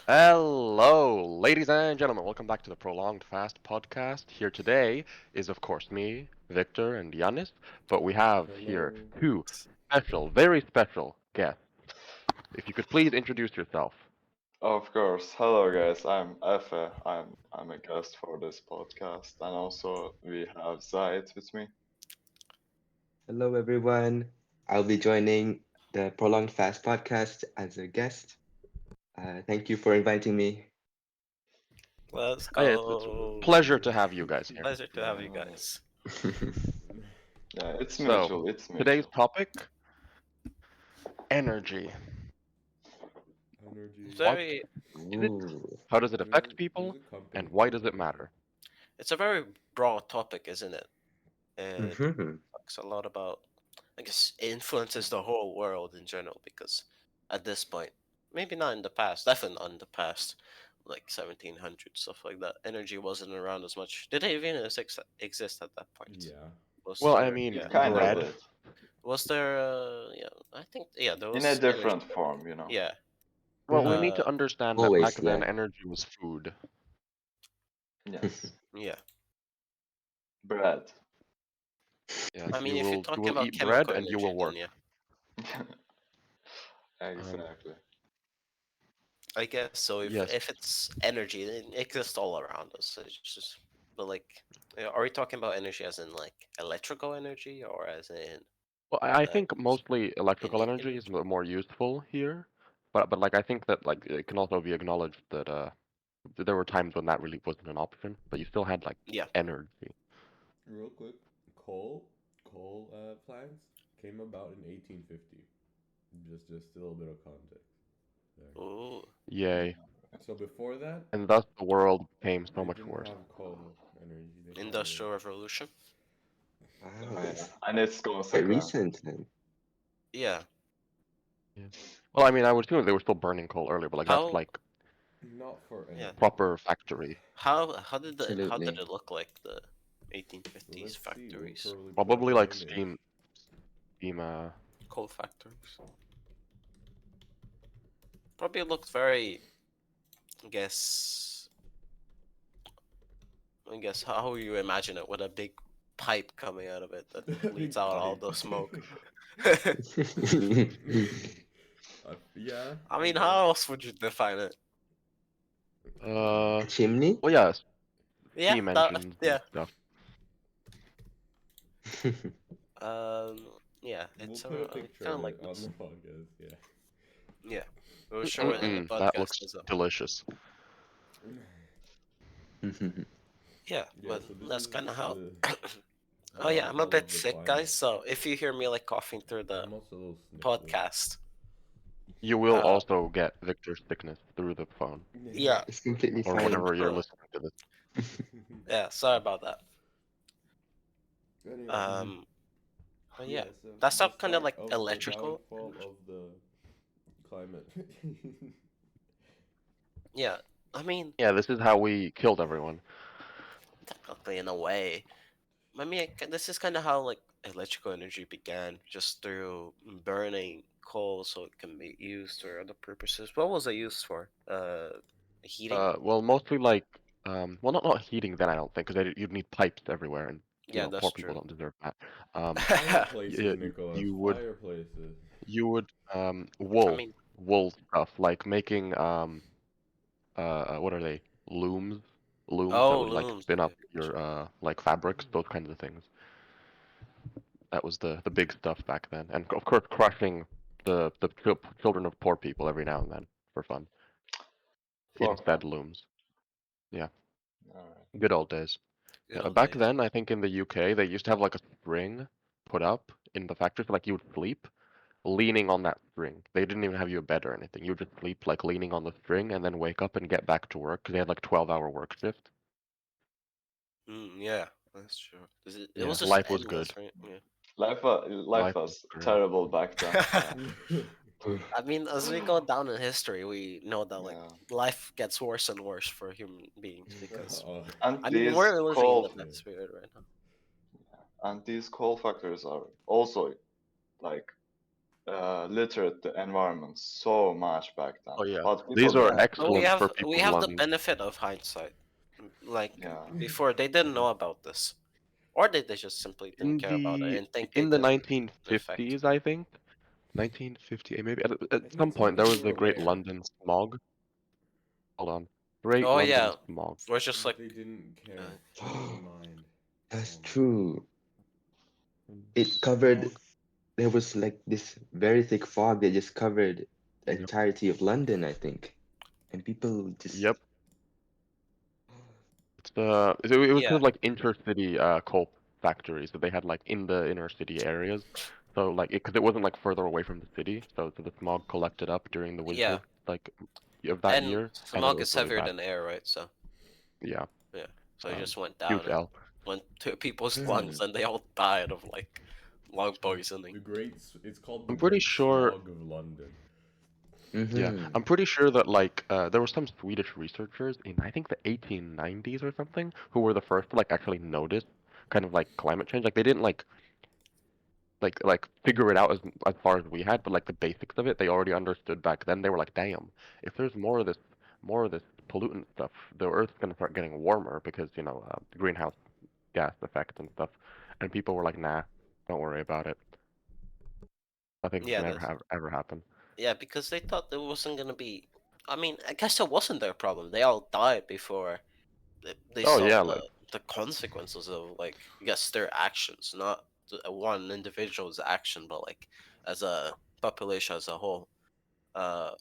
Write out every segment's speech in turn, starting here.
Hello, ladies and gentlemen. Welcome back to the Prolonged Fast podcast. Here today is, of course, me, Victor, and Yanis, but we have here Hello. two very special guests. If you could please introduce yourself. Of course. Hello guys, I'm Efe. I'm a guest for this podcast, and also we have Zaid with me. Hello, everyone. I'll be joining the Prolonged Fast podcast as a guest. Thank you for inviting me. Let's It's a go. pleasure to have you guys here. Pleasure to have you Yeah, guys. yeah, it's So, mutual. It's today's mutual. topic, energy. Energy. What Very, is it? Ooh. How does it affect There's people? a And company why called does it Energy. matter? it's a very broad topic, isn't it? It Mm-hmm. talks a lot about, I guess, it influences the whole world in general because at this point, maybe not in the past, definitely not in the past, like 1700 stuff like that. Energy wasn't around as much. Did it even exist at that point? Yeah. Was Well, I there? mean, Yeah. It kind of bread. did, Was there? Yeah. I think. Yeah. There in a was energy. different form. Yeah. Well, we Mm-hmm. need Uh. to understand that back Always, then yeah. energy was food. Yes, Yeah. bread. Yes, I mean, you if you're will you talking will about eat bread chemical and you energy, will then work. yeah. Um, Exactly. I guess so. If yes. if it's energy, it exists all around us. It's just, but like, are we talking about energy as in like electrical energy or as in Well, I uh, think mostly electrical energy is energy? more useful here, but like I think that like it can also be acknowledged that there were times when that really wasn't an option, but you still had like Yeah. energy. Real quick, coal plants came about in 1850. Just a little bit of context there. Ooh. Yay. So before that, And thus the world became so they much didn't worse. have coal energy. They had Industrial Revolution. Wow, Oh yeah, that's and its quite consequence. recent then. Yeah. Yeah. Well, I mean, I would assume they were still burning coal earlier, but like that's How? like not for Yeah. energy. proper factory. How did Absolutely. it look like the So 1850s let's see. We'll factories, probably put up Probably an like image. steam. coal factories? Probably looked very. I guess. I guess how you imagine it with a big pipe coming out of it that leads Big out all pipe. the smoke. Yeah, I I mean, guess. how else would you define it? A Uh, chimney? well, yeah, Yeah, steam that engines and yeah. stuff. Yeah, We'll it's put a kind picture of of like it on the this. podcast. Yeah. Yeah, we'll show it in the Mm-mm, that podcast looks as well. delicious. Yeah, Yeah. but So this that's is kind of how. the Oh yeah, I'm a all bit of the sick, guys. climate. So if you hear me like coughing through the I'm also a little sniffly. podcast, You will uh, also get Victor's sickness through the phone yeah, It's completely or fine. whenever you're listening to this. yeah. Sorry about that. Anyway, Um, but yeah, yeah. So that the stuff kind of start like of the electrical. downfall of the climate. Yeah, I mean, Yeah, this is how we killed everyone. technically in a way. I mean, this is kind of how like electrical energy began, just through burning coal so it can be used for other purposes. What was it used for? Heating? Well, mostly like, well, not heating then I don't think, because you'd need pipes everywhere, and Yeah, poor that's people true. don't deserve that. Um, Fireplaces, you, Nicholas. you would Fireplaces. I wool mean, stuff like making what are they? Looms, that oh, would like looms. spin Yeah, up your like fabrics, those kinds of things. That was the big stuff back then, and of course crushing the children of poor people every now and then for fun For in fun. said looms. Yeah, All right. good old days. good old Back days. then, I think in the UK they used to have like a string put up in the factory, so like you would sleep leaning on that string. They didn't even have you a bed or anything. You would just sleep like leaning on the string and then wake up and get back to work because they had like 12-hour work shift. Yeah, that's true. It Yeah, was just life was good. endless, right? Yeah. Life Life was was great. terrible back then. Yeah. I mean, as we go down in history, we know that like Yeah. life gets worse and worse for human beings because Oh, And I mean these we're living in the coal yeah. best period right and these coal factories are also like literate the environment so much back then. Oh yeah, But these people are didn't. But we excellent for have people in the London. benefit of hindsight. Like Yeah. before, they didn't know about this, or they just simply didn't In care about it the and think they in the didn't affect. 1950s, I think, 1958 maybe. At think some some point, there was people the were Great aware, London Smog. Hold on, Great Oh London yeah, Smog. we're just but like they didn't care. uh, They didn't mind. That's Oh my true. It covered, there was like this very thick fog that just covered the Yep. entirety of London, I think. And people just, Yep. It was kind yeah, of like intercity coal factories that they had like in the inner city areas. So like because it wasn't like further away from the city, so the smog collected up during the yeah, winter like of that and year, and then it smog was is really heavier bad. than air, right? So Yeah. yeah, so it just went down Huge and L. went to people's hmm, lungs, and they all died of like lung poisoning. The It's called the I'm pretty Great sure. Smog of London. Yeah, mm-hmm. I'm pretty sure that like there were some Swedish researchers in I think the 1890s or something who were the first to like actually notice kind of like climate change. Like they didn't like figure it out as far as we had, but like the basics of it they already understood back then. They were like, damn, if there's more of this pollutant stuff, the Earth's gonna start getting warmer because the greenhouse gas effect and stuff. And people were like, nah, don't worry about it. Nothing's Yeah, gonna ever happen. yeah, because they thought there wasn't gonna be. I mean, I guess it wasn't their problem. They all died before they Oh saw yeah, like. the consequences of like I guess their actions, not one individual's action, but like as a population as a whole. Uh,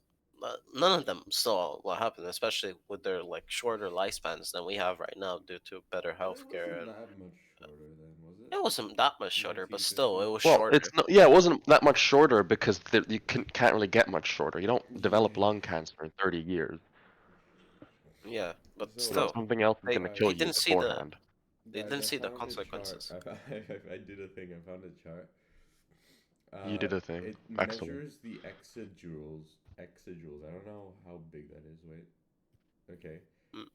none of them saw what happened, especially with their like shorter lifespans than we have right now due to better But it healthcare, wasn't and that much shorter then, was it? it wasn't that much shorter, but still, 1950? it was Well, shorter. it's no, yeah, it wasn't that much shorter because you can't really get much shorter. You don't develop Yeah. lung cancer in 30 years. Yeah, but So still, Something else is they gonna guys, kill he you didn't see the beforehand. they guys, didn't I see the found a chart. consequences. I did a thing. I found a chart. You did a thing. It Excellent. measures the exajoules. Exajoules. I don't know how big that is. Wait. Okay.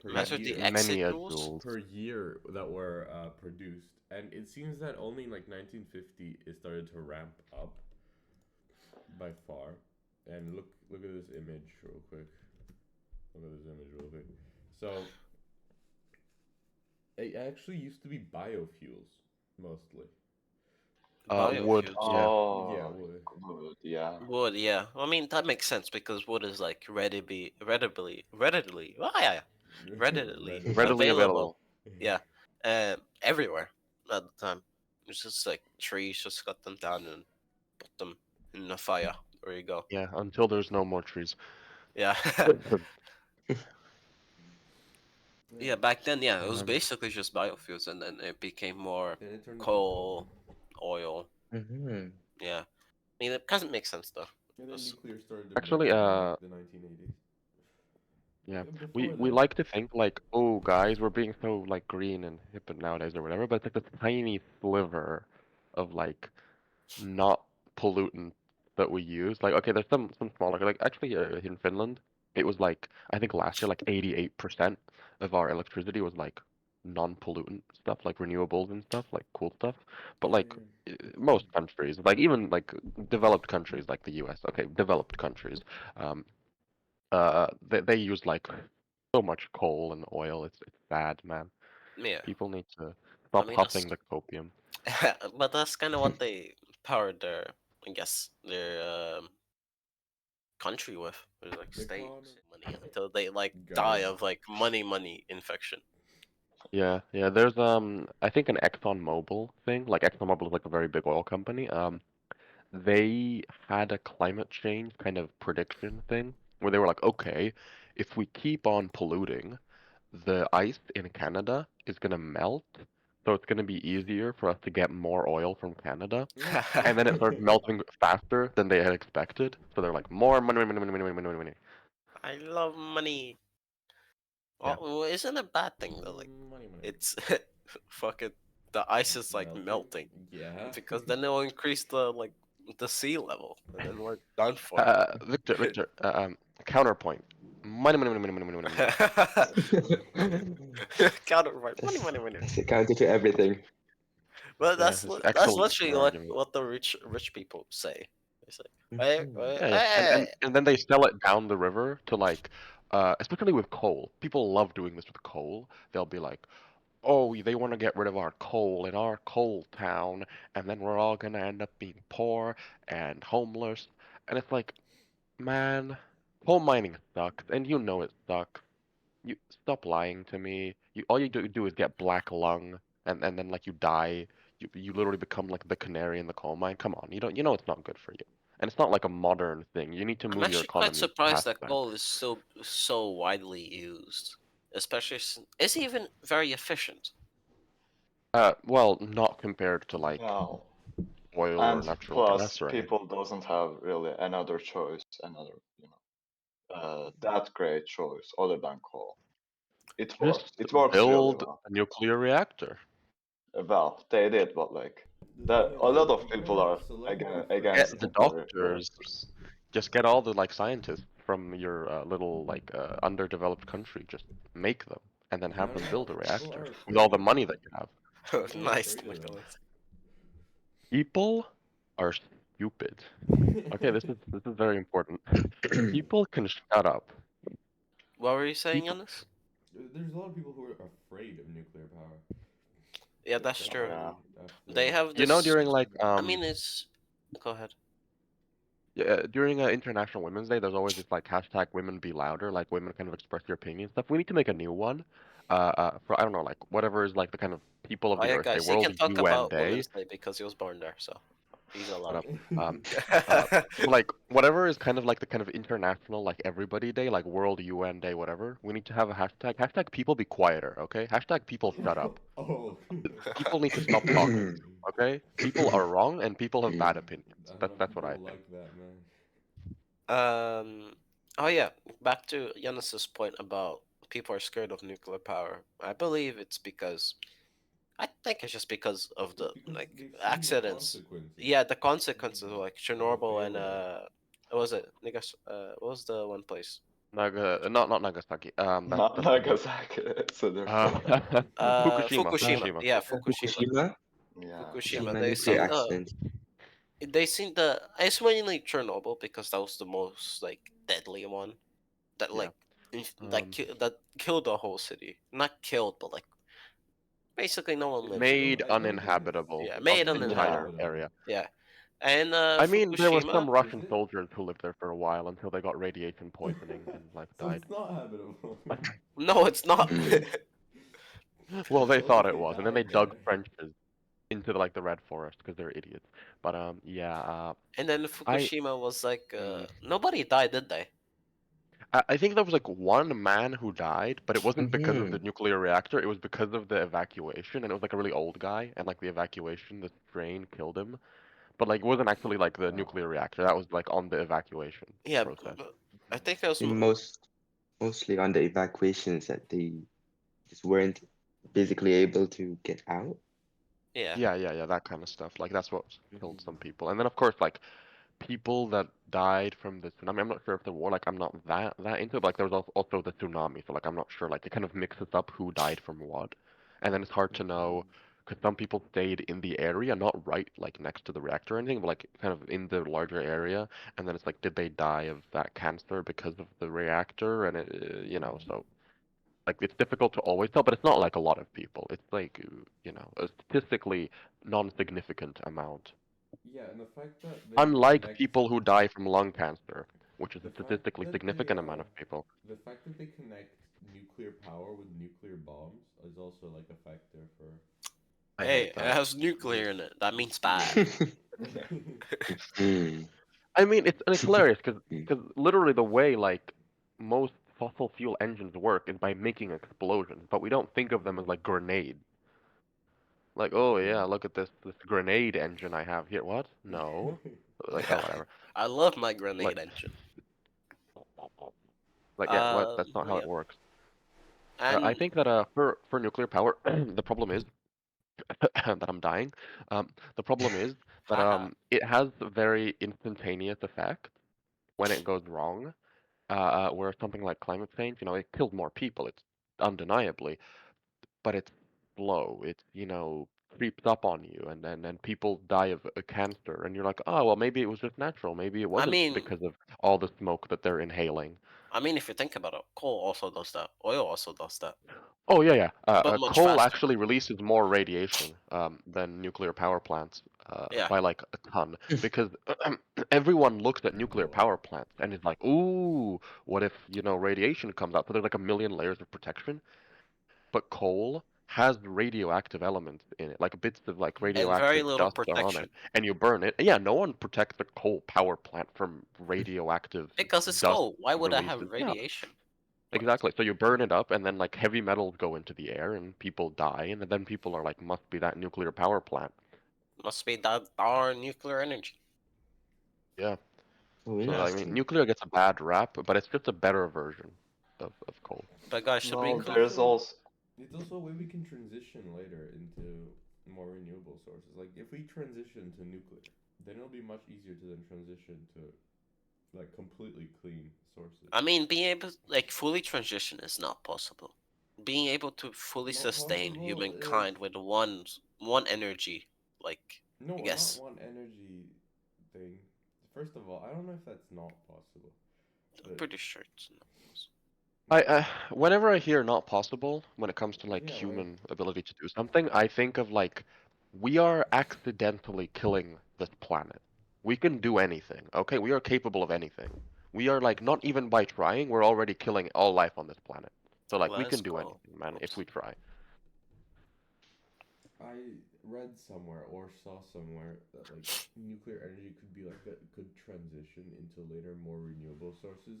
Per Measure the year. Many a exit joules. Per year that were produced, and it seems that only in like 1950 it started to ramp up by far. And look at this image real quick. Look at this image real quick. So it actually used to be biofuels mostly. Wood. biofuels. Yeah. Yeah, Oh, wood. good. Yeah. Wood, yeah. I mean that makes sense because wood is like readily Readily available. available. Yeah, everywhere at the time. It's just like trees, just cut them down and put them in the fire. There you go. Yeah. Until there's no more trees. Yeah, yeah. Back then, yeah, it was Um. basically just biofuels, and then it became more Then it turned into coal, coal. oil. Mm-hmm. Yeah, I mean it doesn't make sense though. And then 'Cause- nuclear started Actually, developing in like the 1980s. yeah. We Before we then, like to think like, oh, guys, we're being so like green and hip nowadays or whatever, but it's like this tiny sliver of like not pollutant that we use. Like, okay, there's some smaller, like actually in Finland, it was like I think last year like 88% of our electricity was like non-pollutant stuff, like renewables and stuff, like cool stuff. But oh like yeah, most countries, like even like developed countries like the US, okay, developed countries, um, they use like so much coal and oil. It's sad, man. yeah, People need to I stop mean that's huffing the copium. but that's kind of what they powered their, I guess, their country with. There's like the state con money until they like die government. of like money infection. Yeah, yeah. There's I think an ExxonMobil thing. Like ExxonMobil is like a very big oil company. They had a climate change kind of prediction thing where they were like, okay, if we keep on polluting, the ice in Canada is gonna melt, so it's gonna be easier for us to get more oil from Canada. And then it started melting faster than they had expected. So they're like, more money, money, money, money, money, money, money. I love money. Yeah. Well, isn't a bad thing though. Like Money. it's fucking the ice is like melting Yeah. because then it'll increase the sea level and then we're done for. Victor, counterpoint. Money, money, money, money, money, money, money, money. Counterpoint. Money. That's the counter to everything. Well, Yeah, it's that's excellent literally like argument. what the rich people say. It's like, Mhm. wait, Yeah, yeah. And then they sell it down the river to like, especially with coal. People love doing this with coal. They'll be like, oh, they want to get rid of our coal in our coal town, and then we're all gonna end up being poor and homeless. And it's like, man, coal mining sucks, and you know it sucks. You stop lying to me. You all you do is get black lung, and then like you die. You literally become like the canary in the coal mine. Come on, you know it's not good for you, and it's not like a modern thing. You need to I'm move your actually quite economy surprised past that that. coal is so widely used, especially since it's even very efficient. Well, not compared to like No. oil or And natural plus, gas or anything. people doesn't have really another choice, another, that great choice other than coal. It works. Just It works really build well. a nuclear reactor. Well, they did, but like The thing that, is, a lot of you gotta people have are selective against Get the fertilizer. nuclear doctors. reactors. Just get all the like scientists from your little like underdeveloped country. Just make them, and then You have know them what? build a People reactor are with all afraid the of money them. that you have. People are Nice, afraid of them. Nicholas. People are stupid. Okay, this is very important. People can shut up. What were you saying, People, Yannis? There's a lot of people who are afraid of nuclear power. Yeah, that's true. Yeah. They After have you know, this. during like I mean, it's. Go ahead. yeah, during International Women's Day, there's always this like hashtag women be louder, like women kind of express your opinion stuff. We need to make a new one. For I don't know, like whatever is like the kind of people of Oh the yeah, Earth Day, guys, he World can talk UN about Day. Women's Day because he was born there, so he's Shut allowed. up. Um, uh, like whatever is kind of like the kind of international like everybody day, like World UN Day, whatever. We need to have a hashtag. Hashtag people be quieter, okay? Hashtag people shut up. oh, People need to stop talking, okay? People are wrong and people have bad opinions. I don't know. That's what I People think. like that, man. Oh yeah, back to Yanis's point about people are scared of nuclear power. I believe it's because I think it's just because of It's the because like they've seen the accidents. consequences. Yeah, the consequences of Yeah, like of Chernobyl and failing. what was it? Niggas, what was the one place? Not Nagasaki. Not That's Japan. Nagasaki. It's a Uh, different. Fukushima, Fukushima. Fukushima. Yeah, Fukushima. Fukushima, Yeah. Fukushima. Fukushima They nuclear seen accident. the. It's mainly Chernobyl because that was the most like deadly one that Yeah. like that killed the whole city. Not killed, but like basically no one lives in. Made I don't think uninhabitable Yeah, of made the Yeah. entire uninhabitable. area. uninhabitable. Yeah, and I mean, there were Fukushima. some Is Russian it? soldiers who lived there for a while until they got radiation poisoning and like So died. it's not habitable. No, it's not. Well, they So like thought it they was, and then they died dug there. trenches into like the red forest because they're idiots. But yeah, And then I Fukushima was like mm, nobody died, did they? I think there was like one man who died, but it wasn't because of the Mhm. nuclear reactor. It was because of the evacuation, and it was like a really old guy, and like the evacuation, the strain killed him. But like it wasn't actually like the Oh. nuclear reactor. That was like on the evacuation Yeah, process. I think it was. In mostly on the evacuations that they just weren't physically able to get out. Yeah, Yeah, that kind of stuff. Like that's what killed Mhm. some people. And then of course like people that died from the tsunami. I'm not sure if the war like I'm not that into it, but like there was also the tsunami. So like I'm not sure like it kind of mixes up who died from what. And then it's hard to know because some people stayed in the area, not right like next to the reactor or anything, but like kind of in the larger area. And then it's like did they die of that cancer because of the reactor? And it, so like it's difficult to always tell, but it's not like a lot of people. It's like a statistically non-significant amount. Yeah, and the fact that they Unlike connect people who die from lung cancer, which is the a fact statistically that significant amount of people. the fact that they connect nuclear power with nuclear bombs is also like a factor for I hey, hate it that. has nuclear in it. That the means bad. fear. Mm. I mean, it's hilarious because literally the way like most fossil fuel engines work is by making explosions, but we don't think of them as like grenades. Like, oh yeah, look at this grenade engine I have here. What? No. Like, oh whatever. I love my Like, grenade engine. yeah, what? That's not how it Yeah, works. I and think that for nuclear power, the problem is that I'm dying. The problem is that haha. it has a very instantaneous effect when it goes wrong. Where something like climate change, it kills more people. It's undeniably, but it's slow. It's creeps up on you, and then people die of a cancer, and you're like, oh well, maybe it was just natural, maybe it I wasn't mean, because of all the smoke that they're inhaling. if you think about it, coal also does that. Oil also does that, Oh yeah, yeah. but much Coal faster. actually releases more radiation than nuclear power plants Yeah, by like a ton, because everyone looks at nuclear Megawatt. power plants and is like, ooh, what if radiation comes out? So there's like a million layers of protection. But coal has radioactive elements in it, like bits of like and very radioactive little dust are on protection it, and you burn it. Yeah, no one protects a coal power plant from radioactive because it's dust coal. Why would I have releases. Yeah, radiation? Like, exactly. So you burn it up, and then like heavy metals go into the air, and people die, and then people are like, must be that nuclear power plant. must be that our nuclear energy. Yeah. Oh, So I mean, interesting. nuclear gets a bad rap, but it's just a better version of coal. But guys, should we? No, It's there's also also it's also a way we can transition later into more renewable sources. Like if we transition to nuclear, then it'll be much easier to then transition to like completely clean sources. Being able like fully transition is not possible. Being able to fully Not sustain possible. Like humankind with one energy, like no, I not guess one energy thing. First of all, I don't know if that's not possible, I'm but pretty sure it's not. Whenever I hear not possible when it comes to like yeah, like human ability to do something, I think of like we are accidentally killing this planet. We can do anything, okay? We are capable of anything. We are like not even by trying, we're already killing all life on this planet. So like we Let's can do go. anything, man, if Oops. we try. I read somewhere or saw somewhere that like nuclear energy could be like a good transition into later more renewable sources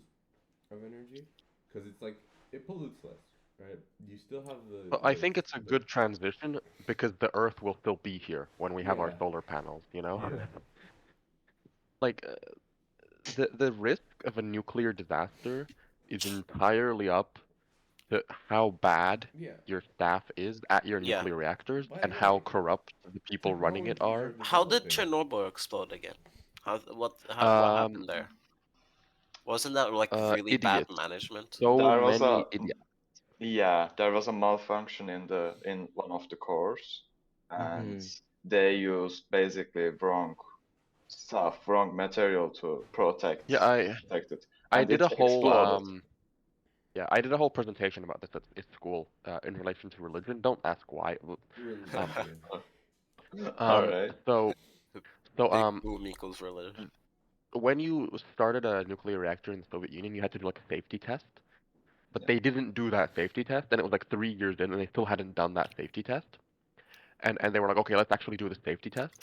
of energy, because it's like it pollutes less, right? You still have But I the think it's a the good transition because the Earth will still be here when we have our yeah solar panels, you know? yeah Like the risk of a nuclear disaster is entirely up to how bad yeah. your staff is at your Yeah. nuclear reactors By and the how way, corrupt the people running it technologies are are. How did developing. Chernobyl explode again? What Um, happened there? Wasn't that like really bad idiots. management? So there was many a idiots. yeah, there was a malfunction in one of the cores, and Mm-hmm. they used basically wrong stuff, wrong material to Yeah, protect it, I and did it a whole exploded. yeah, I did a whole presentation about this at school in relation to religion. Don't ask why. Um Religion. All um right. so so Big boom equals religion. when you started a nuclear reactor in the Soviet Union, you had to do like a safety test. But Yeah. they didn't do that safety test, and it was like 3 years in, and they still hadn't done that safety test. And they were like, okay, let's actually do the safety test.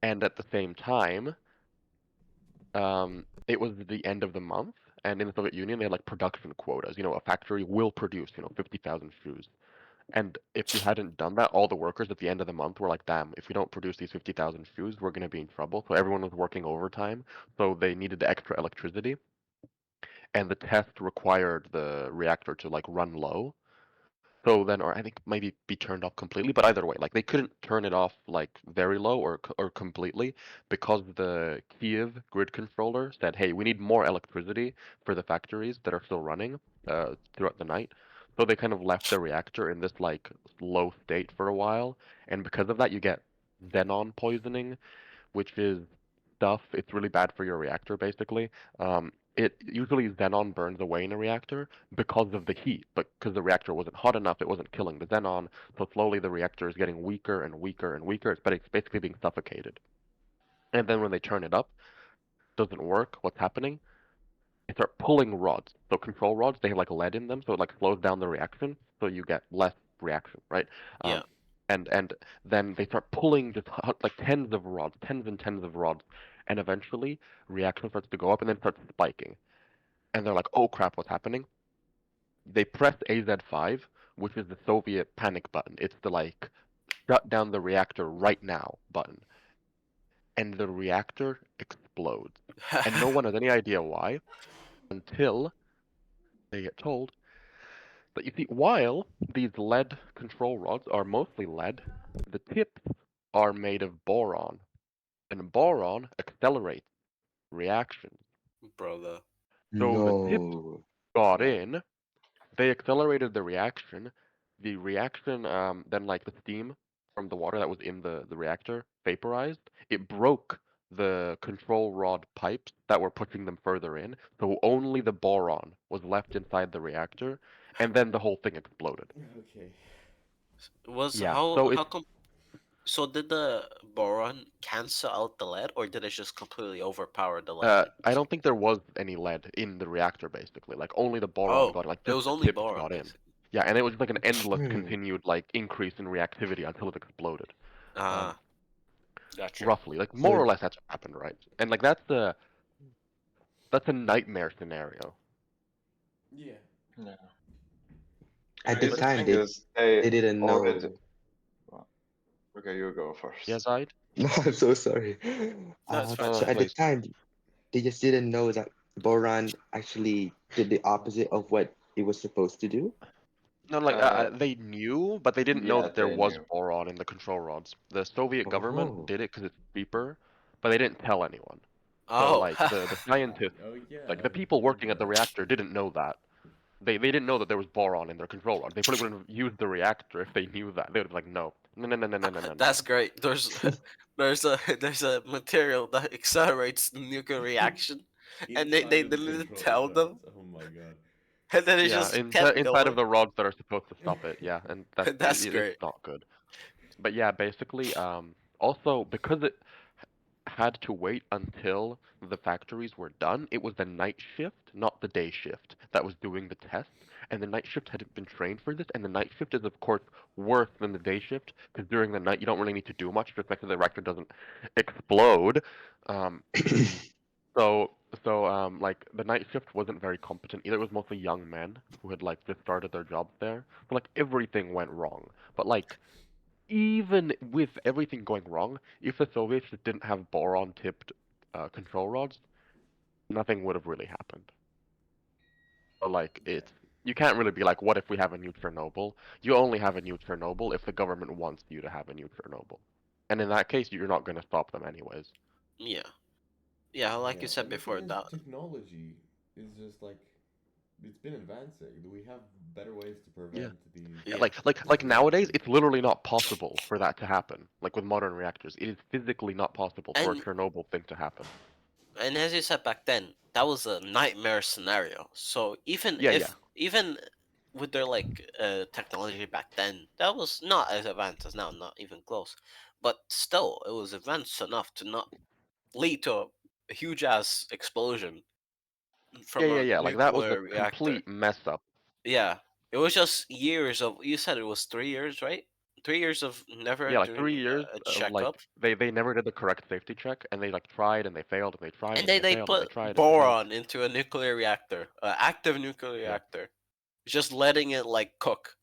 And at the same time, it was the end of the month, and in the Soviet Union, they had like production quotas. A factory will produce, 50,000 shoes. And if you hadn't done that, all the workers at the end of the month were like, damn, if we don't produce these 50,000 shoes, we're going to be in trouble. So everyone was working overtime, so they needed the extra electricity. And the test required the reactor to like run low. So then, or I think maybe be turned off completely, but either way, like they couldn't turn it off like very low or completely because the Kiev grid controller said, "Hey, we need more electricity for the factories that are still running throughout the night." So they kind of left the reactor in this like low state for a while, and because of that, you get xenon poisoning, which is stuff. It's really bad for your reactor, basically. It usually xenon burns away in a reactor because of the heat, but because the reactor wasn't hot enough, it wasn't killing the xenon. So slowly the reactor is getting weaker and weaker and weaker. It's basically being suffocated. And then when they turn it up, doesn't work. What's happening? They start pulling rods. So control rods, they have like lead in them, so it like slows down the reaction, so you get less reaction, right? Yeah. Um, and then they start pulling just like tens of rods, tens and tens of rods, and eventually reaction starts to go up and then starts spiking. And they're like, oh crap, what's happening? They press AZ5, which is the Soviet panic button. It's the like shut down the reactor right now button, and the reactor explodes. And no one has any idea why until they get told that you see, while these lead control rods are mostly lead, the tips are made of boron, and boron accelerates reactions. Brother. So the tips No. got in, they accelerated the reaction. The reaction, then like the steam from the water that was in the reactor vaporized, it broke the control rod pipes that were pushing them further in, so only the boron was left inside the reactor, and then the whole thing exploded. Okay. Was Yeah, so how it's come? So did the boron cancel out the lead, or did it just completely overpower the lead? I don't think there was any lead in the reactor basically. Like only the boron Oh, got like it just was the only tips boron, got in. basically. Yeah, and it was like an endless Hmm. continued like increase in reactivity until it exploded. Um, Ah, gotcha. roughly, like more So or less that's what happened, right? And like that's a nightmare scenario. Yeah. Yeah. at the Crazy time, thing is they they didn't already. know. Well, okay, you go Yeah, first. Zaid? No, I'm so sorry. No, it's fine. No, So no, at the please. time, they just didn't know that boron actually did the opposite of what it was supposed to do. No, like Uh, they knew, but they didn't know yeah, that there they was knew. boron in the control rods. The Soviet government Oh, did it because it's cheaper, but they didn't tell anyone. So Oh, like the scientists, Oh yeah, like the I've people heard working at the that. reactor didn't know that. They didn't know that there was boron in their control rod. They probably wouldn't have used the reactor if they knew that. They would have like, no, no, no, no, no, no, no, no, no. that's great. There's a material that accelerates the nuclear reaction, and they Inside of the didn't control tell them, rods. Oh my god. and then it Yeah, just kept inside of going. the rods that are supposed to stop it. Yeah, and That's it's great. not good. But yeah, basically, also because it had to wait until the factories were done, it was the night shift, not the day shift, that was doing the test. And the night shift hadn't been trained for this, and the night shift is of course worse than the day shift because during the night you don't really need to do much, just make sure the reactor doesn't explode. Um, so like the night shift wasn't very competent either. It was mostly young men who had like just started their jobs there. So like everything went wrong. But like even with everything going wrong, if the Soviets just didn't have boron-tipped control rods, nothing would have really happened. So like Yeah. it's you can't really be like, what if we have a new Chernobyl? You only have a new Chernobyl if the government wants you to have a new Chernobyl, and in that case, you're not going to stop them anyways. Yeah, yeah. Like you Yeah. said And the thing before, is, that technology is just like it's been advancing. We have better ways to Yeah. prevent these Yeah, yeah, like nowadays, reactions. it's literally not possible for that to happen. Like with modern reactors, it is physically not possible for a and Chernobyl thing to happen. as you said back then, that was a nightmare scenario. So Yeah, yeah. even with their technology back then, that was not as advanced as now, not even close. But still, it was advanced enough to not lead to a huge ass explosion Yeah, from yeah, a yeah. Like that was a nuclear reactor. complete mess up. Yeah, it was just years of. You said it was 3 years, right? 3 years of never Yeah, like doing 3 years a of checkup, like they never did the correct safety check, and they like tried and they failed and they tried and and they they failed and they put tried and they failed. boron into a nuclear reactor, active nuclear Yeah, reactor, just letting it cook.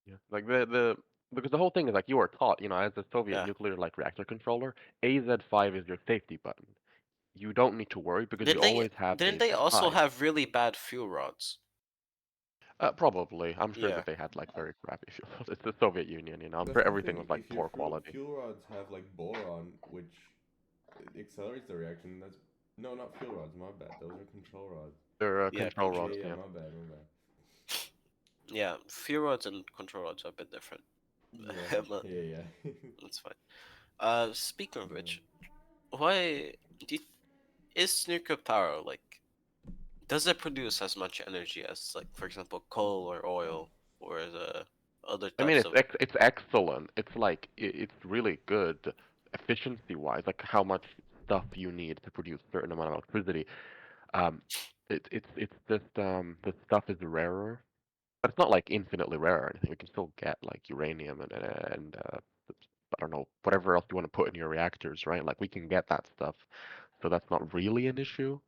yeah. Like the because the whole thing is like you are taught, as a Soviet Yeah. nuclear like reactor controller, AZ5 is your safety button. You don't need to worry because you Didn't they? always have Didn't they also AZ5. have really bad fuel rods? Probably. I'm sure Yeah. that they had like very crappy fuel. It's the Soviet Union, I'm That's sure the everything thing. was like If your poor quality. fuel rods have like boron, which accelerates the reaction, that's no, not fuel rods. My bad. Those are control rods. They're Yeah. control Yeah, rods, yeah. yeah. My bad. My bad. Yeah. Fuel rods and control rods are a bit different, Yeah, but yeah, yeah. that's fine. Speaking of Yeah. which, why do you, is nuclear power does it produce as much energy as for example, coal or oil or the other I mean, types of? it's excellent. It's like it's really good efficiency wise, like how much stuff you need to produce a certain amount of electricity. Um, it's just the stuff is rarer, but it's not like infinitely rare or anything. We can still get like uranium and I don't know whatever else you want to put in your reactors, right? Like we can get that stuff, so that's not really an issue.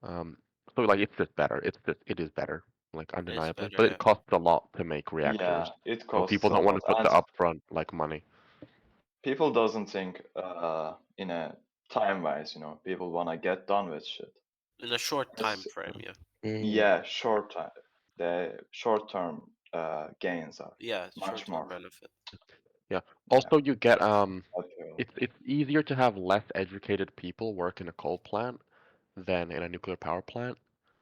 Um, so like it's just better. It is better, like It's undeniably, better, but yeah. it costs a lot to make Yeah, reactors. it So costs people a don't want lot, to put and the upfront like money. people doesn't think in a time wise. People wanna get done with shit. In a short time It's frame, yeah. Mm. yeah, short time. The short term gains are Yeah, much short term more. benefit. Yeah. Yeah, Also, you get appeal. it's easier to have less educated people work in a coal plant than in a nuclear power plant,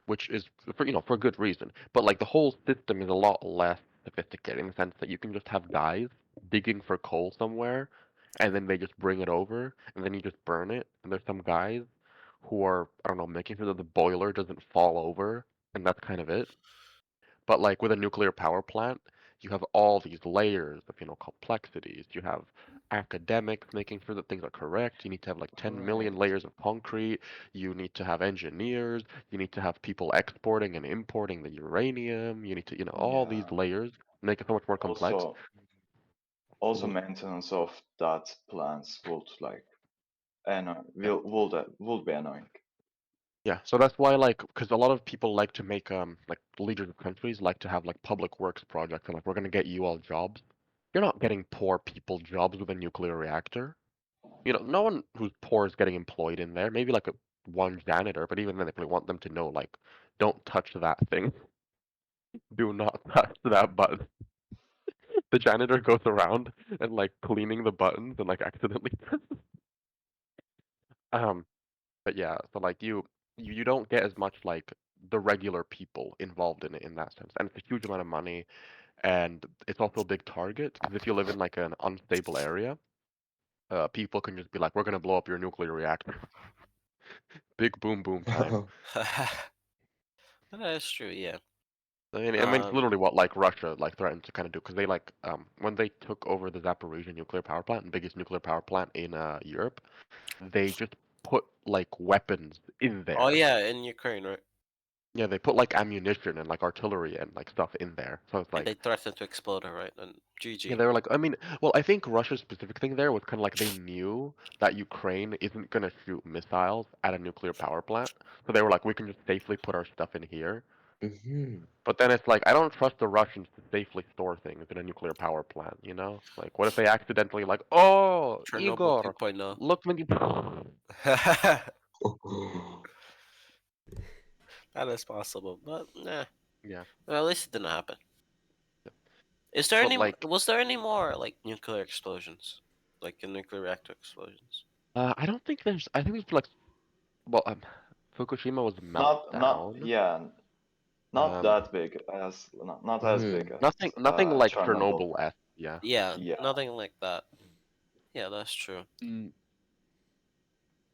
which is for good reason. But like the whole system is a lot less sophisticated in the sense that you can just have guys digging for coal somewhere, and then they just bring it over, and then you just burn it. And there's some guys who are, I don't know, making sure that the boiler doesn't fall over, and that's kind of it. But like with a nuclear power plant, you have all these layers of, complexities. You have academics making sure that things are correct. You need to have like 10 million Right. layers of concrete. You need to have engineers. You need to have people exporting and importing the uranium. You need to, all these Yeah. layers make it so much more complex. Also, Mhm. maintenance of that plants would like Yeah. would be annoying. Yeah, so that's why, like, because a lot of people like to make, like, leaders of countries like to have, like, public works projects, and, like, we're gonna get you all jobs. You're not getting poor people jobs with a nuclear reactor. No one who's poor is getting employed in there. Maybe, like, one janitor, but even then, they probably want them to know, like, don't touch that thing. Do not touch that button. The janitor goes around and, like, cleaning the buttons and, like, accidentally. Um, but yeah, so, like, you don't get as much, like, the regular people involved in it in that sense, and it's a huge amount of money, and it's also a big target because if you live in like an unstable area, people can just be like, "We're gonna blow up your nuclear reactor." Big boom boom time. That's true. Yeah. I mean, it's Um. literally what like Russia like threatened to kind of do because they like when they took over the Zaporizhia nuclear power plant, the biggest nuclear power plant in Europe, they just put like weapons in Oh there. yeah, in Ukraine, right? Yeah, they put like ammunition and like artillery and like stuff in there. So it's And they like threatened to explode it, right? And yeah, GG. they were like, I mean, well, I think Russia's specific thing there was kind of like they knew that Ukraine isn't gonna shoot missiles at a nuclear power plant, so they were like, we can just safely put our stuff in here. Mhm. But then it's like, I don't trust the Russians to safely store things in a nuclear power plant, you know? Like, what if they accidentally like, oh, Chernobyl Igor, 2.0. look when you. That is possible, but nah. Yeah, Well, at least it didn't happen. Is there but any? like, Was there any more like nuclear explosions, like in nuclear reactor explosions? I don't think there's. I think there's like, well, Fukushima was Not meltdown. yeah, not Um, that big as not as big Mhm. as nothing like Chernobyl. Chernobyl-esque. Yeah. Yeah, Yeah. nothing like that. Yeah, that's true. Mm.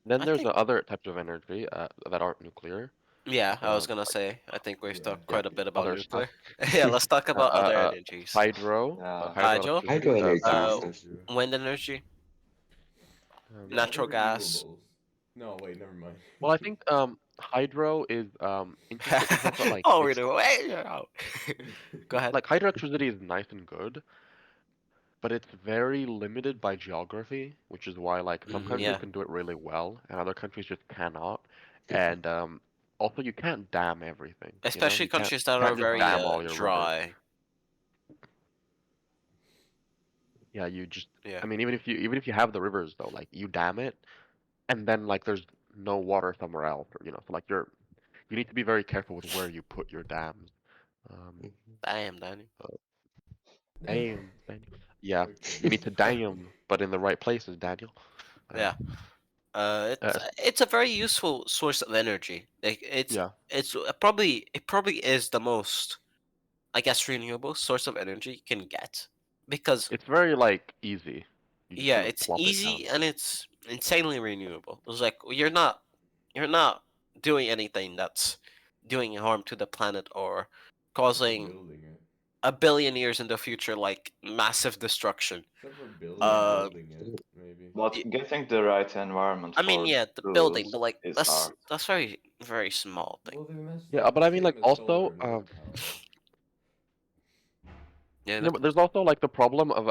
Then I there's think. the other types of energy that aren't nuclear. Yeah, I was gonna Like say. I think we've Yeah. talked yeah, quite a bit about other stuff. nuclear. Yeah, let's talk Uh, about uh, other uh, energies. hydro, Yeah. Hydro, hydroelectricity. Hydro energy uh, stuff. wind energy, Yeah, all the natural gas. renewables. No, wait, never mind. Well, I think hydro is interesting in the sense that like Oh, we it's do. Wait, go ahead. like hydroelectricity is nice and good, but it's very limited by geography, which is why like some countries Yeah, Mhm. can do it really well and other countries just cannot. And also you can't dam everything, you know? especially You can't countries you that are can't just very dam all your rivers. dry. Yeah, you just Yeah, I mean even if you have the rivers though, like you dam it and then like there's no water somewhere else or so like you need to be very careful with where you put your dams. Um Mhm. damn, Danny. uh, Daniel. Yeah, Okay. you need to dam but in the right places, Daniel. Yeah. Um It's uh, it's a very useful source of energy. Like yeah, it's probably is the most, I guess, renewable source of energy you can get because it's very like easy. You just yeah, kind of it's plop it easy down. and it's insanely renewable. It's like you're not doing anything that's doing harm to the planet or Except for causing building it. 1 billion years in the future like massive destruction. Except for Yeah. building it, maybe. But Y- getting the right environment I mean, for yeah, the building, those but like is that's hard. that's very small thing. Well, then that's Yeah, but the I mean like same as solar also and wind power. Yeah, yeah, but there's also like the problem of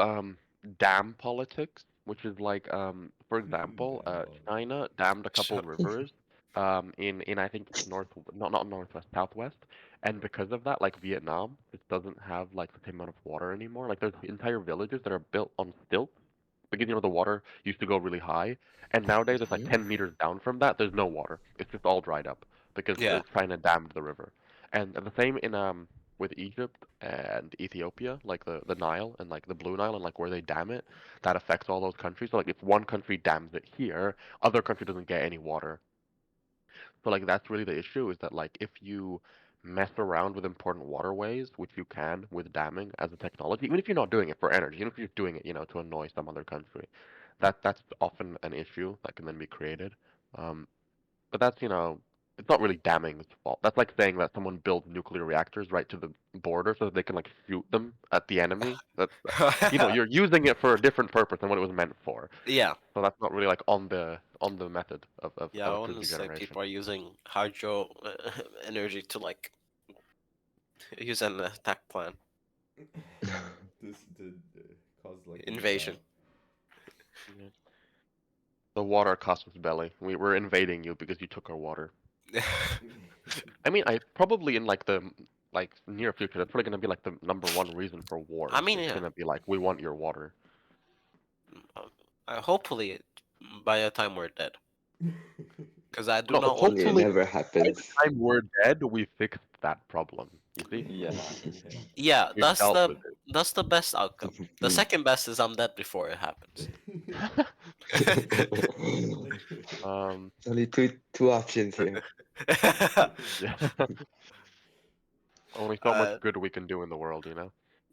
dam politics, which is like for example, Damn politics. China dammed a couple shut rivers in I think north not northwest southwest, and because of that like Vietnam just doesn't have like the same amount of water anymore. Like there's entire villages that are built on stilts because the water used to go really high, and nowadays it's like Mhm. 10 meters down from that. There's no water. It's just all dried up because Yeah, China dammed the river, and the same in with Egypt and Ethiopia, like the Nile and like the Blue Nile and like where they dam it, that affects all those countries. So like if one country dams it here, other country doesn't get any water. So like that's really the issue is that like if you mess around with important waterways, which you can with damming as a technology, even if you're not doing it for energy, even if you're just doing it, to annoy some other country. That's often an issue that can then be created. Um, but that's, it's not really damming's fault. That's like saying that someone builds nuclear reactors right to the border so that they can like shoot them at the enemy. That's you're using it for a different purpose than what it was meant for. Yeah, So that's not really like on the method of yeah. I want to electricity say generation. people are using hydro energy to like use an attack plan. This did cause like an Invasion. Yeah. The water cost us belly. We're invading you because you took our water. I mean, I probably in like the near future, that's probably gonna be like the #1 reason for wars. I mean, It's yeah. gonna be like we want your water. Hopefully, by the time we're dead, because I do No, not want Hopefully to. it hopefully never by the happens. time we're dead, we fixed that problem. You see, Yeah. Yeah, we've dealt with that's the best outcome. The second best is I'm dead before it happens. it. Only two options here. Yeah. Only so much Uh, good we can do in the world,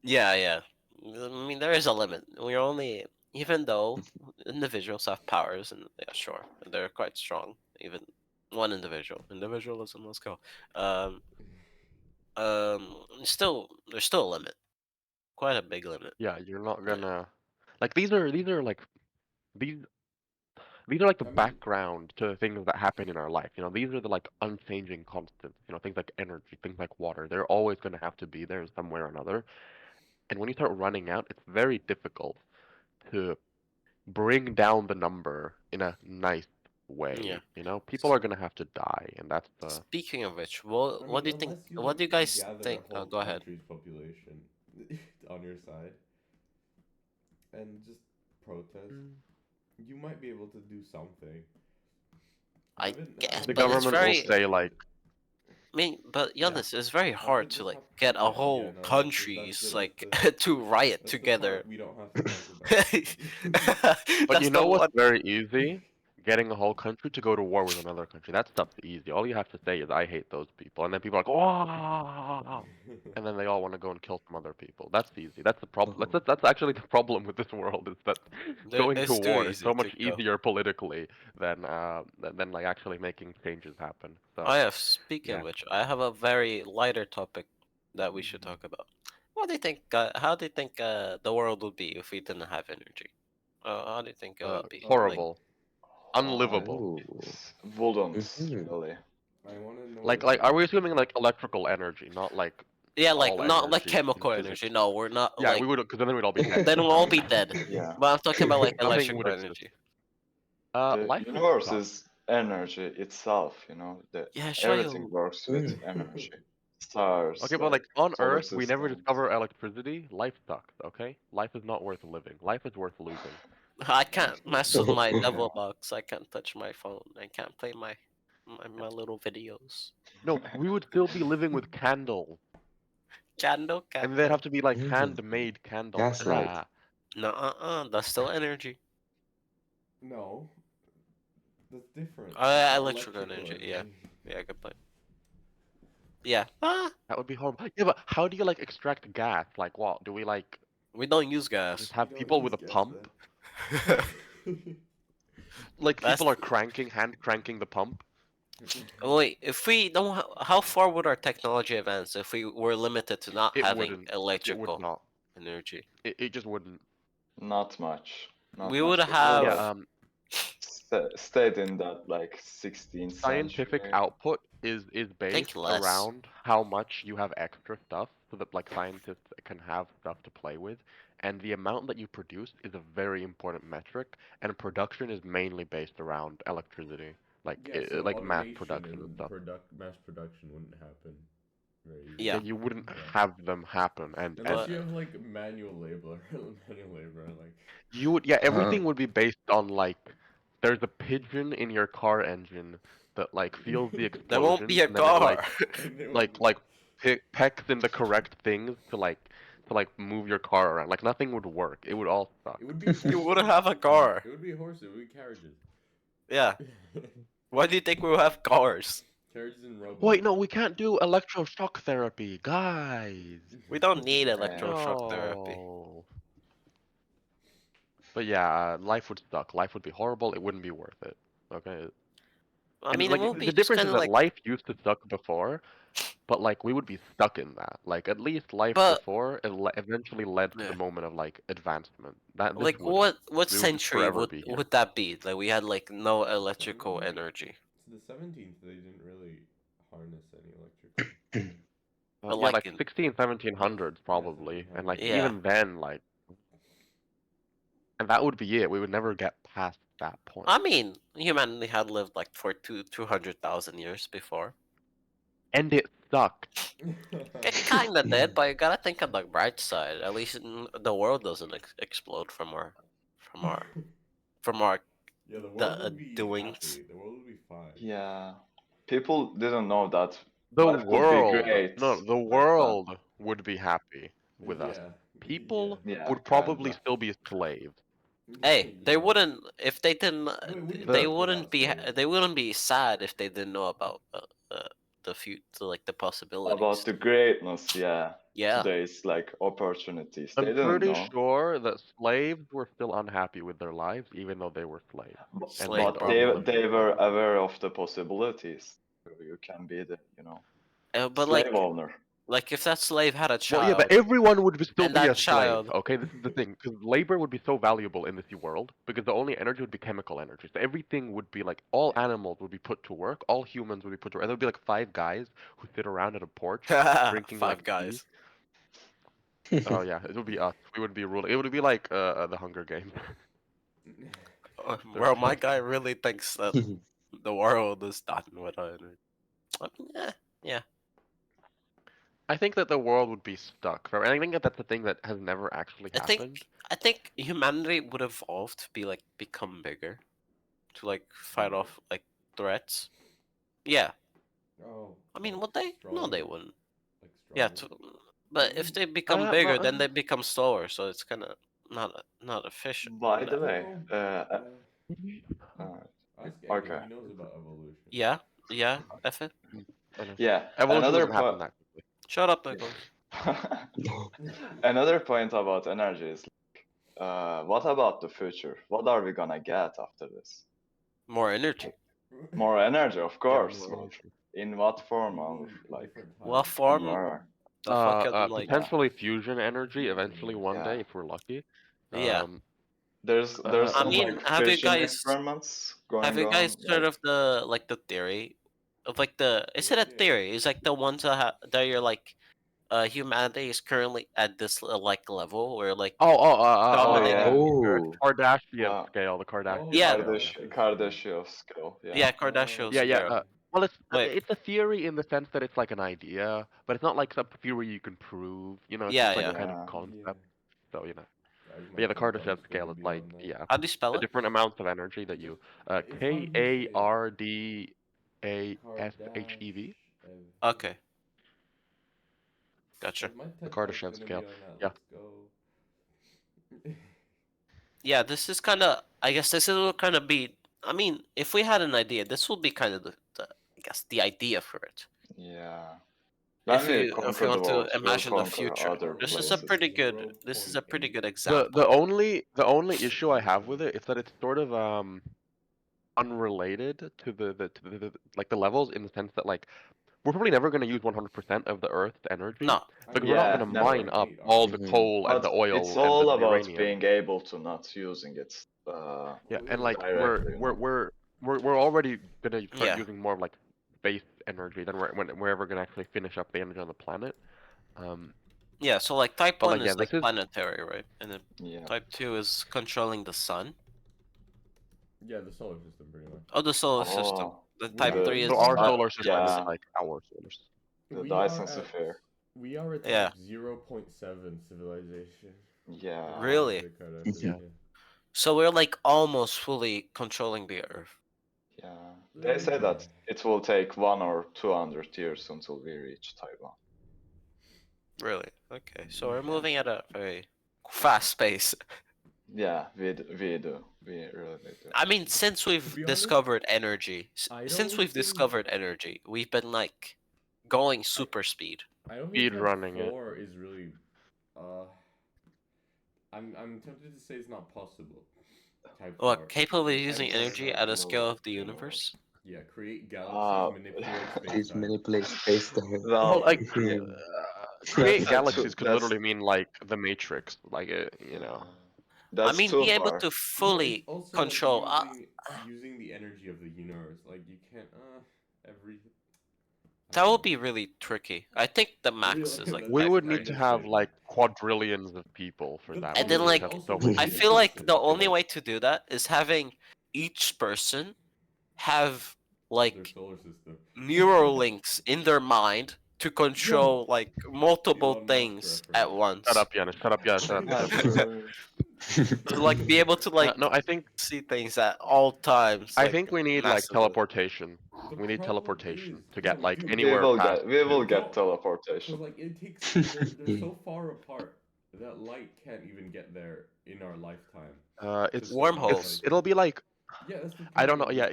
yeah, yeah. I mean, there is a limit. We're only, even though individuals have powers, and yeah, sure, they're quite strong. Even one individualism. Let's go. Um, still, there's still a limit. Quite a big limit. Yeah, you're not Yeah. gonna like these are like these these are like the I mean, background to things that happen in our life. These are the like unchanging constants. Things like energy, things like water. They're always gonna have to be there in some way or another. And when you start running out, it's very difficult to bring down the number in a nice Yeah. way. People are gonna have to die, and that's the Speaking of which, I what mean, do you think? unless you What like do you guys gather think? a whole Go ahead. country's population on your side and just protest, you might be able to do something. I guess, the but it's government will very. say like, I mean, but yeah, Giannis, it's very That hard could to just like happen. get a Yeah, whole no, countries that's like the to riot that's the together. part we don't have to talk about. but you That's the know what's one. very easy? Getting a whole country to go to war with another country. That stuff's easy. All you have to say is, I hate those people. And then people are like, oh, and then they all want to go and kill some other people. That's easy. That's the problem. That's actually the problem with this world is that going to It's too war is easy so to much go. easier politically than like actually making changes happen. Oh So, yeah, speaking yeah. of which, I have a very lighter topic that we should talk about. What do you think? How do you think the world would be if we didn't have energy? How do you think it would be? Like, Horrible. I Unlivable. Oh. wouldn't Mhm. really. I want to know Like, are we assuming like electrical energy, not like yeah, like all not like energy in chemical energy. physics? No, we're not Yeah, like. we would, because then we'd all be dead. Then we'll all be dead. Yeah. But I'm talking about like Nothing would electrical exist. energy. The Life would universe suck. is energy itself, Yeah, everything sure. works with energy. Stars, Okay, but like on solar Earth, we never systems. discover electricity. Life sucks, okay? Life is not worth living. Life is worth losing. I can't mess with my devil box. I can't touch my phone. I can't play my little videos. No, we would still be living with candles. Candle, And they'd candle. have to be like Mhm. handmade candles. Gaslight. No, that's still energy. No, that's different. Electrical energy. Yeah, yeah, good point. Yeah. That would be horrible. Yeah, but how do you like extract gas? Like what? Do we like We don't use just gas. have people with a pump? Like That's people are hand cranking the pump? wait. If we don't, how far would our technology advance if we were limited to not It having wouldn't. It would electrical not. energy? It just wouldn't. Not much. Not We much. would It Yeah, have. stayed in that like 16th scientific century. output is Think based less. around how much you have extra stuff so that like scientists can have stuff to play with, and the amount that you produce is a very important metric, and production is mainly based around electricity, like Yeah, so like mass automation production and stuff. mass production wouldn't happen very easily. Yeah, Yeah. you wouldn't Yeah. have them happen, and Unless But you have like manual labor, like. you would, yeah, Uh, everything would be based on like there's a pigeon in your car engine that like feels the there won't explosion be a and then it like car. And they like would- like pecks in the correct things to move your car around. Like nothing would work. It would all suck. It would be You horses. wouldn't have a car. It would be horses. It would be carriages. Yeah. Why do you think we'll have cars? Turds and robots. Wait, no, we can't do electroshock therapy, guys. We don't need electroshock therapy. No. But yeah, life would suck. Life would be horrible. It wouldn't be worth it. Okay. I And mean, like it would be the just difference kind is of that like, life used to suck before, but like we would be stuck in that. Like at least life But- before eventually led to Yeah. the moment of like advancement. That this like wouldn't. what We would just century forever would be here. that be? Like we had like no electrical energy. It's the 17th. They didn't really harness any electrical. But Yeah, like like in- 16, 1700s probably, and like 1700s. Yeah. even then, like, and that would be it. We would never get past that point. I mean, humanity had lived like for 200,000 years before. And it sucked. It kind of did, but you gotta think of the bright side. At least the world doesn't explode from our Yeah, the world the would be doings. happy. The world would be fine. Yeah. People didn't know that The life could be world, great. no, the back then. world would be happy with us. Yeah. People Yeah, would probably kinda. still be slaves. Hey, they Yeah. wouldn't if they didn't. Wait, what do you They mean wouldn't without be. slaves? They wouldn't be sad if they didn't know about the future, like the possibilities. About the greatness, yeah. Yeah. Today's like opportunities. They I'm didn't pretty know. sure that slaves were still unhappy with their lives, even though they were slaves. And Slave But only they lived in were poverty. aware of the possibilities. You can be the, But slave like owner. if that slave had a Well, child. yeah, but everyone would still And be that a slave. child- Okay, this is the thing, because labor would be so valuable in this world because the only energy would be chemical energy. So everything would be like all animals would be put to work, all humans would be put to work. And there would be like 5 guys who sit around at a porch drinking Five like guys. tea. Oh yeah, it would be us. We would be ruling. It would be like the Hunger Games. Bro, my guy really thinks that the world is done with it. I mean, yeah. I think that the world would be stuck. And I think that that's the thing that has never actually happened. I think humanity would evolve to be like become bigger, to like fight off like threats. Yeah, Oh. I mean, like would they? No, they stronger. wouldn't. Like Yeah, stronger. but if they become No, bigger, then they become slower. So it's kind of not efficient. By the whatever. way, Ask okay. Evan, he knows about evolution. Yeah, F it. yeah, Evolution another doesn't happen point. that quickly. Shut up, Nicholas. Another point about energy is what about the future? What are we gonna get after this? More energy. More energy, of course. more but energy. in what form? Maybe Of like different What types. form? where? The fucking like Potentially fusion energy eventually one Yeah. day if we're lucky. yeah. There's I some mean, like have you fission guys- experiments going Have you guys on. heard like- of the theory of like the? Is it a Yeah. theory? It's like the ones that you're like, humanity is currently at this like level where like dominating yeah. the Earth. Oh, Kardashian scale, the Kardashian Yeah. scale. Kardashian scale. Yeah. Yeah, Kardashian Yeah, yeah. scale. Well, Wait. it's a theory in the sense that it's like an idea, but it's not like some theory you can prove. You know, it's Yeah, just like yeah. a kind Yeah. of concept. So you know, Guys, but yeah, the my thumbs Kardashian are scale gonna is be like on that. yeah, How do you spell the it? different amounts of energy that you It's hard to say. Kardashev. Okay. Gotcha. Guys, my TED Kardashev Talk's gonna scale. be on that. Yeah. Let's go. Yeah, this is kind of. I guess this will kind of be. I mean, if we had an idea, this will be kind of I guess the idea for it. Yeah. If When we you conquer want the to world, we'll imagine the conquer future, other this is a places. pretty good. This is a pretty good The example. only issue I have with it is that it's sort of unrelated to the like the levels in the sense that like we're probably never going to use 100% of the Earth's energy. No. Because we're not Yeah, going to never. mine up all the coal and But the oil it's and all the about uranium. being able to not using it. Yeah, and like directly, you know. we're already gonna start Yeah. using more of like space energy than we're ever gonna actually finish up the energy on the planet. Yeah, so like type But, 1 like, yeah, is like this is- planetary, right? And then Yeah. type 2 is controlling the sun. Yeah, the solar system, pretty much. Oh, the solar system. Oh, The We type are- 3 is So our Uh, solar system yeah. is like our solar system. the We Dyson are at- sphere. We are at Yeah. 0.7 civilization. Yeah. Really? The Kardashians, Yeah. So we're like almost fully controlling the Earth. Yeah. They say that it will take 1 or 200 years until we reach Taiwan. Really? Okay, so we're moving at a very fast pace. Yeah, we do. We really do. I mean, since be we've honest, discovered energy, I since don't we've think- discovered energy, we've been like going super speed. I don't think Speed Type running it. 4 is really. I'm tempted to say it's not possible. Type 4. What, capable of Like, using It's energy at a scale of the universe? yeah, create galaxies, Uh, manipulate space Please time. manipulate space time. Well, well, like Mhm. create that's galaxies could that's literally mean like the Matrix, like you know. I that's mean, too be able far. to No, it's fully also control. using the energy of the universe. Like you can't every. I That don't would know. be really tricky. I think the max is like That's- We would I need to just have say like that. quadrillions of people for The that. and We then would problem is just like have also so we many I need feel people. like resources. the only way to do that is having each person have Their like solar system. neural links in their mind to control like multiple Elon Musk things reference. at once. Shut up, Yanis. Shut up, yeah, shut up, shut up. To like be able to like No, I think see things at all times. I Like, think we need like massively. teleportation. The We need problem teleportation is, to get like dude, anywhere past. We will Don't- get because teleportation. like it takes they're so far apart that light can't even get there in our lifetime. It's Wormholes. it'll be like Yeah, that's the thing. I don't know. like, Yeah,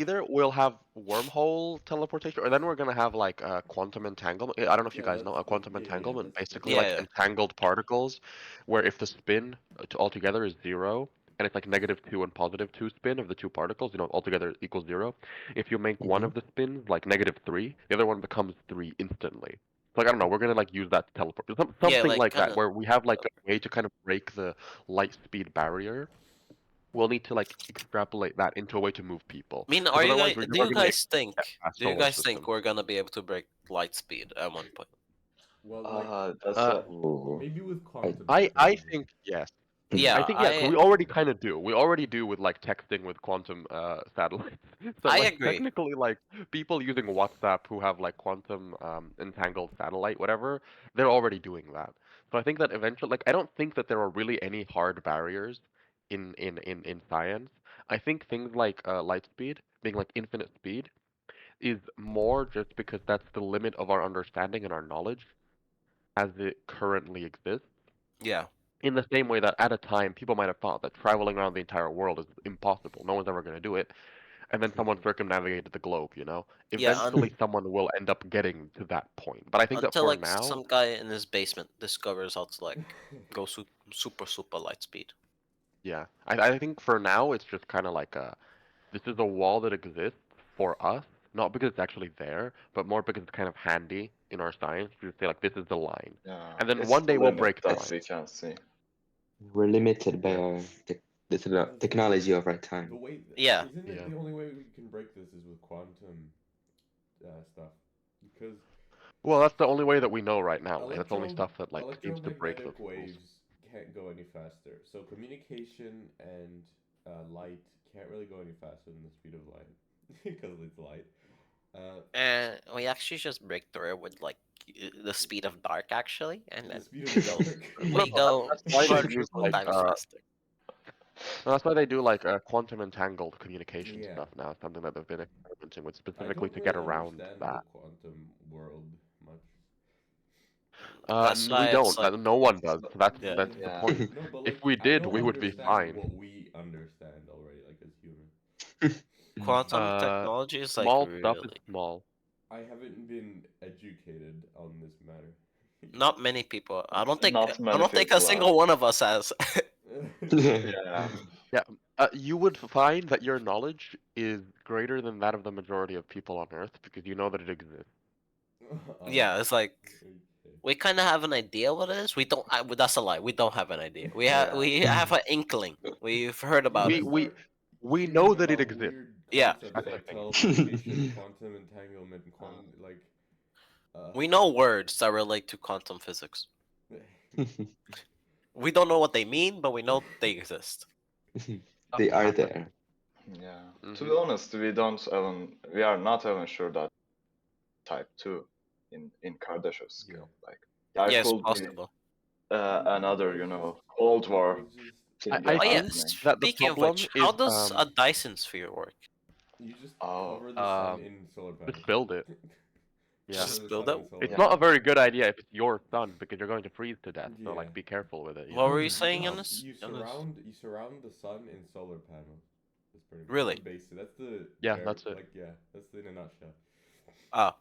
either we'll have wormhole teleportation, or then we're gonna have like quantum entanglement. I don't know if you Yeah, guys know that's a quantum yeah, entanglement. that's Basically, Yeah, like yeah. entangled particles, where if the spin altogether is 0, and it's like -2 and +2 spin of the two particles, altogether equals 0. If you make one Mhm. of the spins like -3, the other one becomes 3 instantly. Like I don't know, we're gonna like use that to teleport, something like like that, kinda. where we have like a way to kind of break the light speed barrier. We'll need to like extrapolate that into a way to move people. I mean, Because are you otherwise, guys? we Do are you going to guys think? past Do you solar guys think system. we're gonna be able to break light speed at one point? well, like That's Uh, Ooh. maybe with quantum I technology. think yes. Yeah, I think yeah, 'cause we already kind of do. We already do with like texting with quantum satellites. So I like agree. technically, like people using WhatsApp who have like quantum entangled satellite, whatever, they're already doing that. So I think that eventually, like I don't think that there are really any hard barriers in science. I think things like light speed being like infinite speed is more just because that's the limit of our understanding and our knowledge as it currently exists. Yeah. In the same way that at a time people might have thought that traveling around the entire world is impossible, no one's ever going to do it, and then someone circumnavigated the globe. Yeah. Eventually someone will end up getting to that point. But I think that Until for like now, some guy in his basement discovers how to like go super light speed. yeah, I think for now it's just kind of like this is a wall that exists for us, not because it's actually there, but more because it's kind of handy in our science to say like this is the line, Yeah, and then it's one the day we'll limit break the that line. we can see. We're limited by Yeah. our technology of our time. The way, Yeah. isn't it Yeah. the only way we can break this is with quantum stuff? Because Well, that's the only way that we know right now. Like, that's the only electro stuff that like seems to break those electromagnetic rules. waves can't go any faster. So communication and light can't really go any faster than the speed of light because it's light. And we actually just break through with like the speed of dark actually, and The then speed we of go dark. we go That's why they use quadruple like times faster. that's why they do like quantum entangled communication Yeah. stuff now. It's something that they've been experimenting with I specifically don't to get really around understand the that. quantum world much. That's We why it's don't. like No one does. That's Yeah. that's the Yeah. point. No, but If like we I did, don't we would be understand fine. what we understand already, like as humans. quantum technology is like Small stuff is really small. I haven't been educated on this matter. not many people. I don't think Not I many don't think a people single one of us has. Yeah. Yeah. You would find that your knowledge is greater than that of the majority of people on Earth because you know that it exists. Yeah, it's like Okay. we kind of have an idea what it is. We don't. That's a lie. We don't have an idea. Yeah. We have an inkling. We've heard about We it. we we Hearing know that it about exists. weird Yeah. concepts That's the like thing. teleportation, quantum entanglement, like We know words that relate to quantum physics. We don't know what they mean, but we know they exist. They are there. Yeah. To Mhm. be honest, we are not even sure that type 2 in Kardashev scale. Like there Yes, could be possible. another, Cold War thing I Oh yeah. think happening. that the Speaking of problem which, is how does a Dyson sphere work? You just Oh. cover the sun in solar panels. just build it. Yeah. Just The build sun it. and solar It's not a panels. very good idea if it's your sun because you're going to freeze to death. So Yeah. like, be careful with it. You What know? were you saying, You, Jonas? you Jonas? surround the sun in solar panels. That's pretty much Really? the basic. That's the Yeah, that's it. like that's in a nutshell. Ah,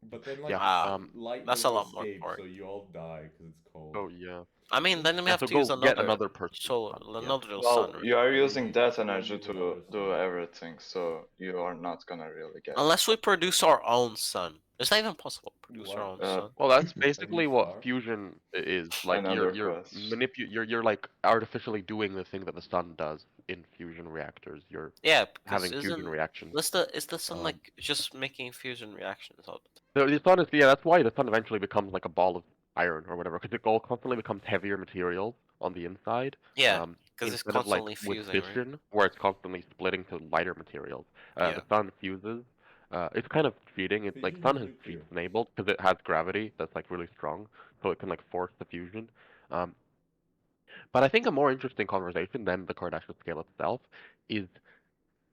But then like Yeah. light that's won't a lot more escape, boring. so you all die because it's cold. Oh yeah. I mean, then we Yeah, have so to use go get another another person. Yeah. another Well, sun. you are You using need- that you energy use to another do sun. everything, so you are not gonna really get. Unless we produce our own sun. It's not even possible to produce our What? own sun. Well, that's A basically new what star? fusion is. Like Another you're quest. you're like artificially doing the thing that the sun does in fusion reactors. You're Yeah, because having fusion reactions. is the sun Um, like just making fusion reactions all the time? The sun is yeah, that's why the sun eventually becomes like a ball of iron or whatever, because it all constantly becomes heavier material on the inside. Yeah, because it's Instead of like constantly with fusing, right? fission, where it's constantly splitting to lighter materials. Yeah. The sun fuses. It's kind of cheating. It's like Fission sun is has nuclear. cheats enabled because it has gravity that's like really strong, so it can like force the fusion. Um, but I think a more interesting conversation than the Kardashian scale itself is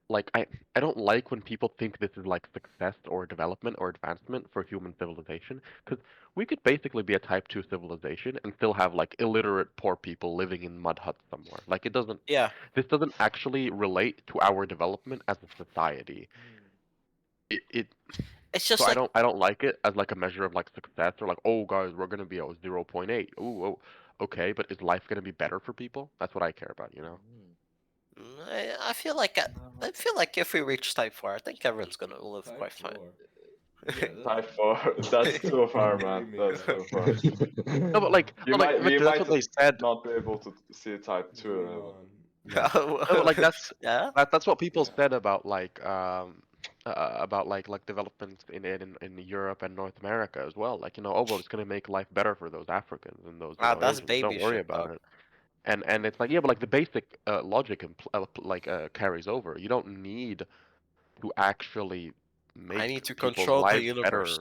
like I don't like when people think this is like success or development or advancement for human civilization because we could basically be a type 2 civilization and still have like illiterate poor people living in mud huts somewhere. Like it doesn't Yeah. this doesn't actually relate to our development as a society. It It's just so like I don't like it as like a measure of like success or like, oh guys, we're gonna be at 0.8. Ooh, oh, okay, but is life gonna be better for people? That's what I care about, you know? I feel like I feel like if we reach Type 4, I think everyone's gonna live Type quite fine. 4. Yeah, Type 4. That's too far, man. Really That's made too far. No, but like, We no, like might we Victor, that's what might they said. not be able to see Type 2 Dream level. on. Yeah. No, but like yeah. that's what people Yeah. said about like developments in Europe and North America as well. Like, you know, oh well, it's gonna make life better for those Africans and those, you know, That's Asians. baby Don't worry shit, about dog. it. And it's like, yeah, but like the basic logic carries over. You don't need to actually I make need to people's control the lives universe.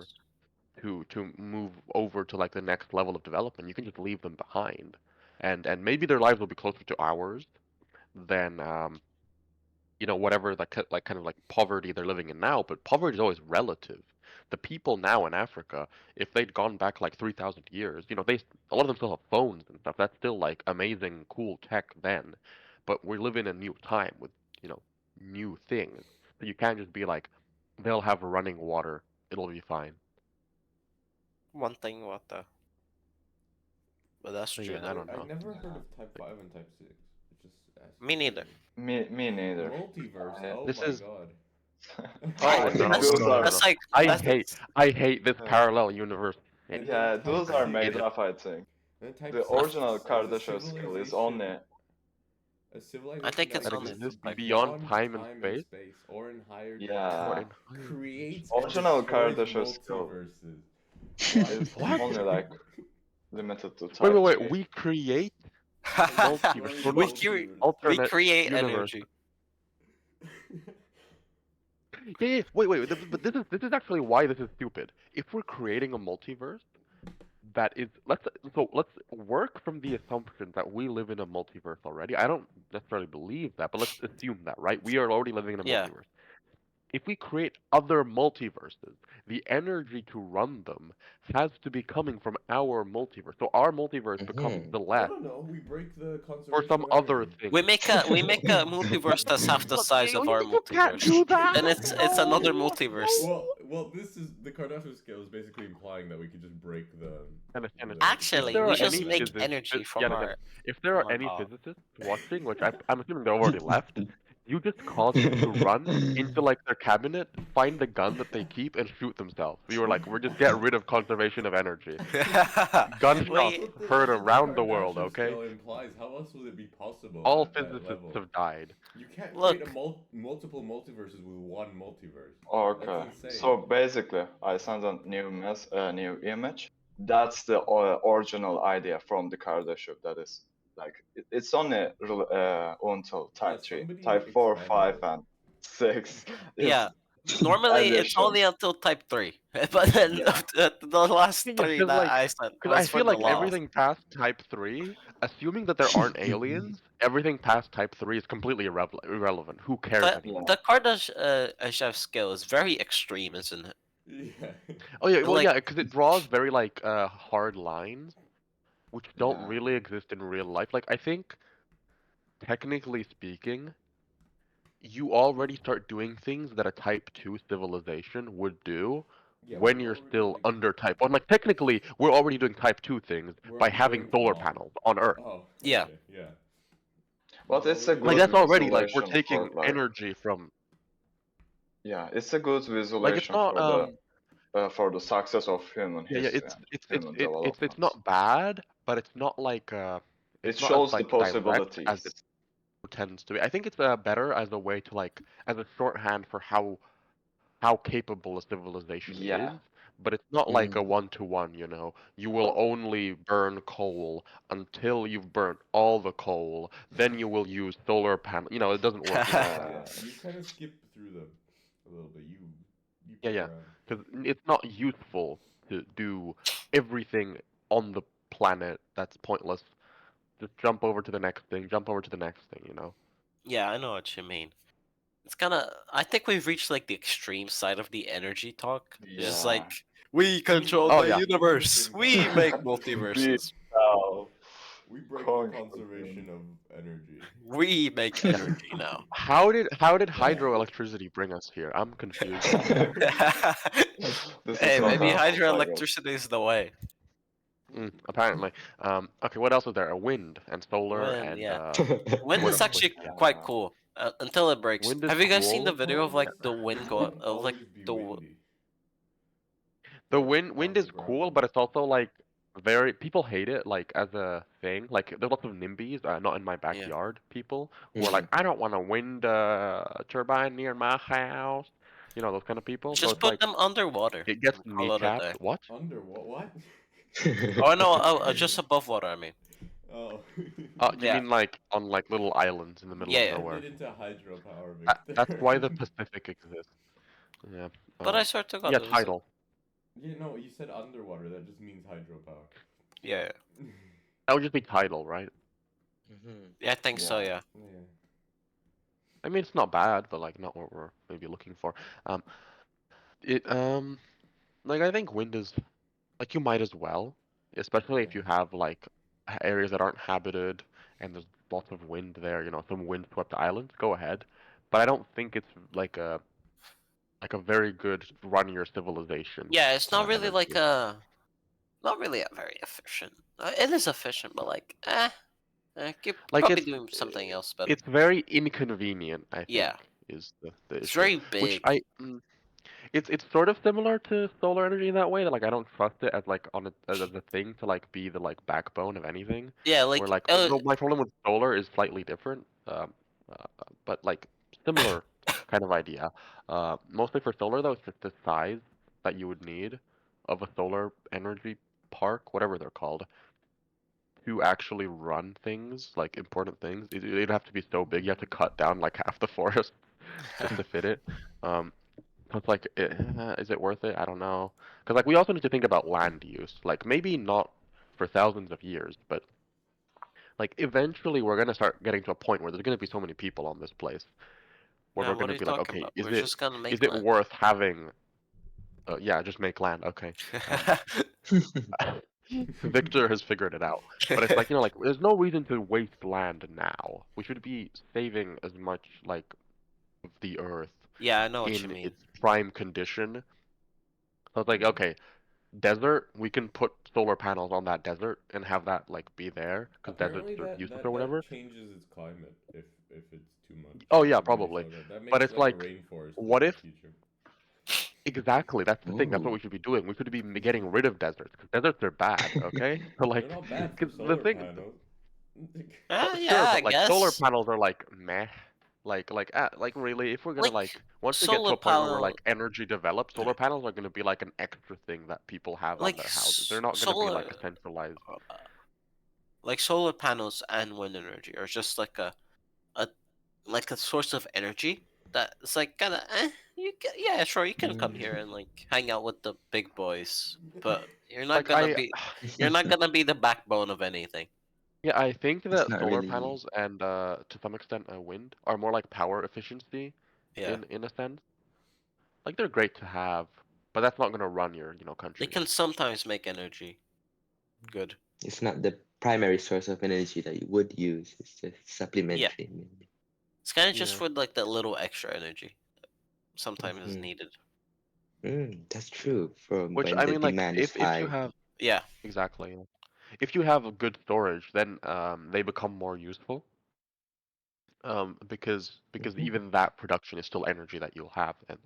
better to move over to like the next level of development. You can just leave them behind, and maybe their lives will be closer to ours than you know, whatever like kind of like poverty they're living in now. But poverty is always relative. The people now in Africa, if they'd gone back like 3,000 years, you know, a lot of them still have phones and stuff. That's still like amazing, cool tech then. But we live in a new time with, you know, new things. So you can't just be like, they'll have running water, it'll be fine. One thing, what the? But that's So true. yeah, I don't know. I never heard of Type 5 and Type 6. It just Me neither. Me neither. Multiverse. I- Oh This my is- god. I Oh, think no, those no, no, are no. That's like I that's- hate this Uh, parallel universe. And then yeah, Type those are 6 made up, I think. Then Type The 6 original is a Kardashev skill is only a civilization I think it's that only exists Type beyond beyond time and space. or in higher Or yeah. in higher creates Original and destroys Kardashev skill multiverses. is What? only like limited to Wait, Type wait, 3. wait. We create Destroys multiverse. We're not we alternate create universe. energy. Yeah, yeah. Wait. But this is actually why this is stupid. If we're creating a multiverse, that is let's work from the assumption that we live in a multiverse already. I don't necessarily believe that, but let's assume that, right? We are already living in a Yeah. multiverse. If we create other multiverses, the energy to run them has to be coming from our multiverse. So our multiverse becomes the I less don't know. We break the conservation for some of other energy. thing. We make a multiverse that's half the But size of our you can't do multiverse. that. Then it's another multiverse. Well, this is the Kardashian scale is basically implying that we could just break the. Dennis, Actually, if there we are just any make physics- energy from Dennis, our. if there from are our any power. physicists watching, which I'm assuming they've already left, you just cause them to run into like their cabinet, find the gun that they keep, and shoot themselves. We were like, we're just get rid of conservation of energy. Gunshots We- heard around the world. Kardashian Okay, scale implies how else would it be possible? all at that physicists level? have died. You can't Look. create multiple multiverses with one multiverse. Okay, That's insane. so basically, I sent a new image. That's the original idea from the Kardashev. That is like it's only until Type 3, somebody Type 4, expand 5, it. and 6. is Yeah. Normally it's addition. only until Type 3, but then Yeah. the last Yeah, 3 'cause, that like- I said Because I was for feel the like laws. everything past Type 3, assuming that there aren't aliens, everything past Type 3 is completely irrelevant. Who cares The, anymore? the Kardashev scale is very extreme, isn't it? Yeah. Oh yeah, well Like, yeah, because it draws very like hard lines, which don't Yeah. really exist in real life. Like I think, technically speaking, you already start doing things that a Type 2 civilization would do Yeah, when we're you're already still like under Type 1. Like technically, we're already doing Type 2 things we're by already having burning solar coal. panels on Earth. Oh, yeah. okay, yeah. But We're it's a already Like good that's like already like we're visualization taking for like, energy from. yeah, it's a good Like it's visualization not for the success of human yeah, yeah, history and human it's development. not bad, but It it's not as shows the like direct as possibilities. it tends to be. I think it's better as a way to like as a shorthand for how capable a civilization Yeah. is, but it's not like a Mm. one-to-one, you know. You will only burn coal until you've burnt all the coal, then you will use solar panel. You know, it doesn't work like Yeah, that. yeah. yeah. You kind of skip through them a little bit. You Yeah, pick yeah. around. Because it's not useful to do everything on the planet that's pointless. Just jump over to the next thing, jump over to the next thing, you know. Yeah, I know what you mean. It's kind of. I think we've reached like the extreme side of the energy talk. It's just Yeah. like we control Oh the yeah. We do universe. things We ourselves. make Be multiverses. now We break the conquering. conservation of energy. We make Yeah. energy now. How did Yeah. hydroelectricity bring us here? I'm confused. This is Hey, not maybe a full cycle. hydroelectricity is the way. Apparently. Okay, what else is there? A wind and solar Wind, and yeah. Wind what is else? actually quite Yeah. cool until it breaks. Wind is Have you guys seen the cool. video of Problem like is, the wind it go wouldn't of like always be the windy. The Like wind on is the cool, ground. but it's also like very people hate it like as a thing. Like there's lots of NIMBYs, not in my yeah. backyard people who are like, Mm. I don't want a wind turbine near my house. You know, those kind of people. So Just it's put like them underwater it gets and call it a day. kneecapped. What? Under what? What? Oh no, just above water. I mean, Oh. You yeah, mean like on like little islands in the middle yeah, of yeah. Turned it nowhere? into hydropower, That's why Victor. the Pacific exists. Yeah. But I swear to God, Yeah, it was tidal. Yeah, no, you said underwater. That just means hydropower. yeah, That would just be tidal, right? yeah. I think so. Yeah. Yeah. Yeah. I mean, it's not bad, but like not what we're maybe looking for. Um, it like I think wind is like you might as well, especially if Yeah. you have like areas that aren't habited and there's lots of wind there. You know, some wind-swept islands. Go ahead, but I don't think it's like a very good run your civilization Yeah, it's not really like energy. not really a very efficient. It is efficient, but like, could Like probably do something else better. it's very inconvenient. I think Yeah, is the it's issue, very which big. it's sort of similar to solar energy in that way that like I don't trust it as like as a thing to like be the like backbone of anything. Yeah, Where like, like no, my problem with solar is slightly different, but like similar kind of idea. Mostly for solar though, it's just the size that you would need of a solar energy park, whatever they're called, to actually run things like important things. It'd have to be so big. You have to cut down like half the forest just to fit it. Um, so it's like, is it worth it? I don't know. Because like we also need to think about land use. Like maybe not for thousands of years, but like eventually we're gonna start getting to a point where there's gonna be so many people on this place where we're man, what gonna are you be like, talking okay, about? We're just gonna is make it land. worth having? Yeah, just make land. Okay. Victor has figured it out. But it's like, you know, like there's no reason to waste land now. We should be saving as much like of the earth Yeah, I know what you in mean. its prime condition. So it's like, okay, desert, we can put solar panels on that desert and have that like be there because deserts Apparently are that useless that or that whatever. changes its climate if it's too much. Oh yeah, Too many probably. solar. That But makes it's like a like, rainforest in what the if future. exactly? That's the thing. That's what Oh. we should be doing. We should be getting rid of deserts because deserts are bad. Okay, so They're like, not bad for 'cause the solar thing, panels. sure, Yeah, I but like solar guess. panels are like meh. Like really, if we're gonna Like like once we get to solar a point where we're panel, like energy developed, solar panels are gonna be like an extra thing that people have on like their houses. They're not gonna be like solar, a centralized. uh, like solar panels and wind energy are just a like a source of energy that it's like kind of yeah, sure, you can come here Mm. and like hang out with the big boys, but Like I, you're not gonna be the backbone of anything. yeah, I think It's that not solar really. panels and to some extent wind are more like power efficiency Yeah, in a sense. Like they're great to have, but that's not gonna run your They country. can sometimes make energy. Good. It's not the primary source of energy that you would use. It's just supplementary. Maybe. It's kind of just Yeah. for like that little extra energy. Sometimes is Mhm. needed. That's true. From Which when I the mean, like demand is if you high. have Yeah. exactly, if you have a good storage, then they become more useful. Because Mhm. even that production is still energy that you'll have, and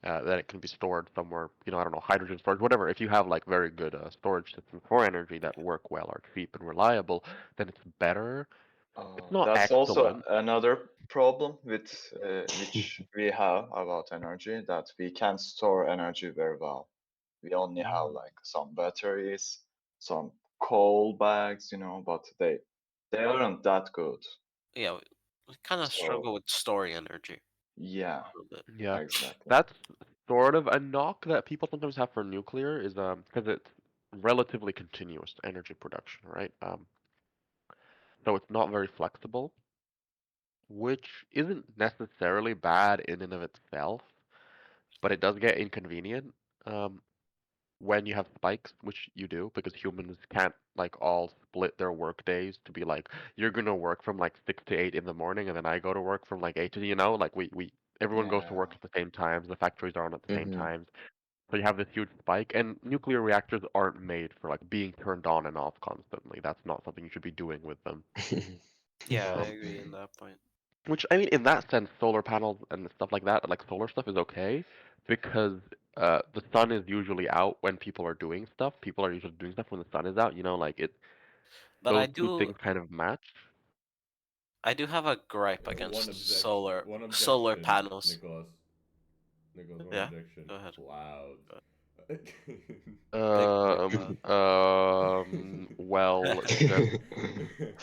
then it can be stored somewhere. I don't know, hydrogen storage, whatever. If you have like very good storage systems for energy that work well, are cheap and reliable, then it's better. It's not That's also excellent. another problem with which we have about energy, that we can't store energy very well. We only have like some batteries, some coal bags, but they aren't that good. Yeah. We kind of So struggle with storing energy yeah, a little bit. Yeah, exactly. that's sort of a knock that people sometimes have for nuclear is because it's relatively continuous energy production, right? So it's not very flexible, which isn't necessarily bad in and of itself, but it does get inconvenient um, when you have spikes, which you do, because humans can't like all split their work days to be like you're gonna work from like 6 to 8 in the morning, and then I go to work from like 8 to like we everyone goes to Yeah. work at the same times, the factories are on at the same Mhm. times, so you have this huge spike, and nuclear reactors aren't made for like being turned on and off constantly. That's not something you should be doing with them. Yeah, I Um, agree in that point. Which I mean, in that sense, solar panels and stuff like that, like solar stuff, is okay because the sun is usually out when people are doing stuff. People are usually doing stuff when the sun is out. Like it, But those two things kind of match. I do have a gripe One against objection. One solar objection, panels. Nicholas. Nicholas, one Yeah. objection. Go ahead. Clouds. Big cloud. Well, just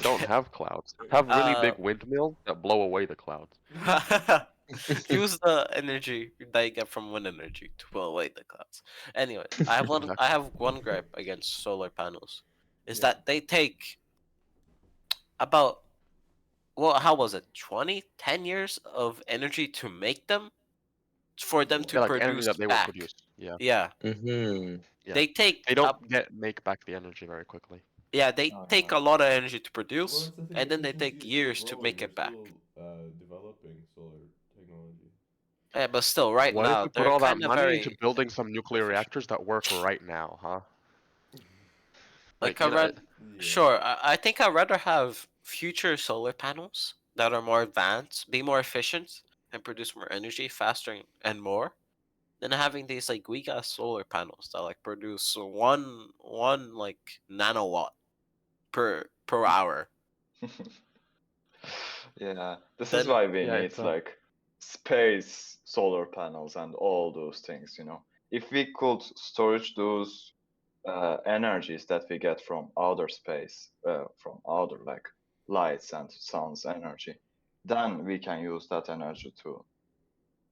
don't have clouds. Have really uh big windmills that blow away the clouds. use the energy that you get from wind energy to blow away the clouds. Anyways, I Exactly. have one gripe against solar panels. Is Yeah. that they take about, well, how was it? 20, 10 years of energy to make them for them to Yeah, Whoa. like energy produce that they would back. produce. Yeah, Yeah. Mhm. yeah. They take They don't up make back the energy very quickly. Yeah, they take Uh, a lot of energy to Well, produce that's the thing. and then they Efficiency take is still years to growing. make We're it back. still developing solar technology. Yeah, but still right What if now we put they're all that kind of money into very building some nuclear efficient. reactors that work right now, huh? Like, Like I read, Yeah. sure, I think I'd rather have future solar panels that are more advanced, be more efficient, and produce more energy faster and more than having these like weak ass solar panels that like produce one like nanowatt per hour. yeah, this is Then why we Yeah, need it's like space solar panels and all those things. If we could storage those energies that we get from outer space, from outer like lights and sun's energy, then we can use that energy to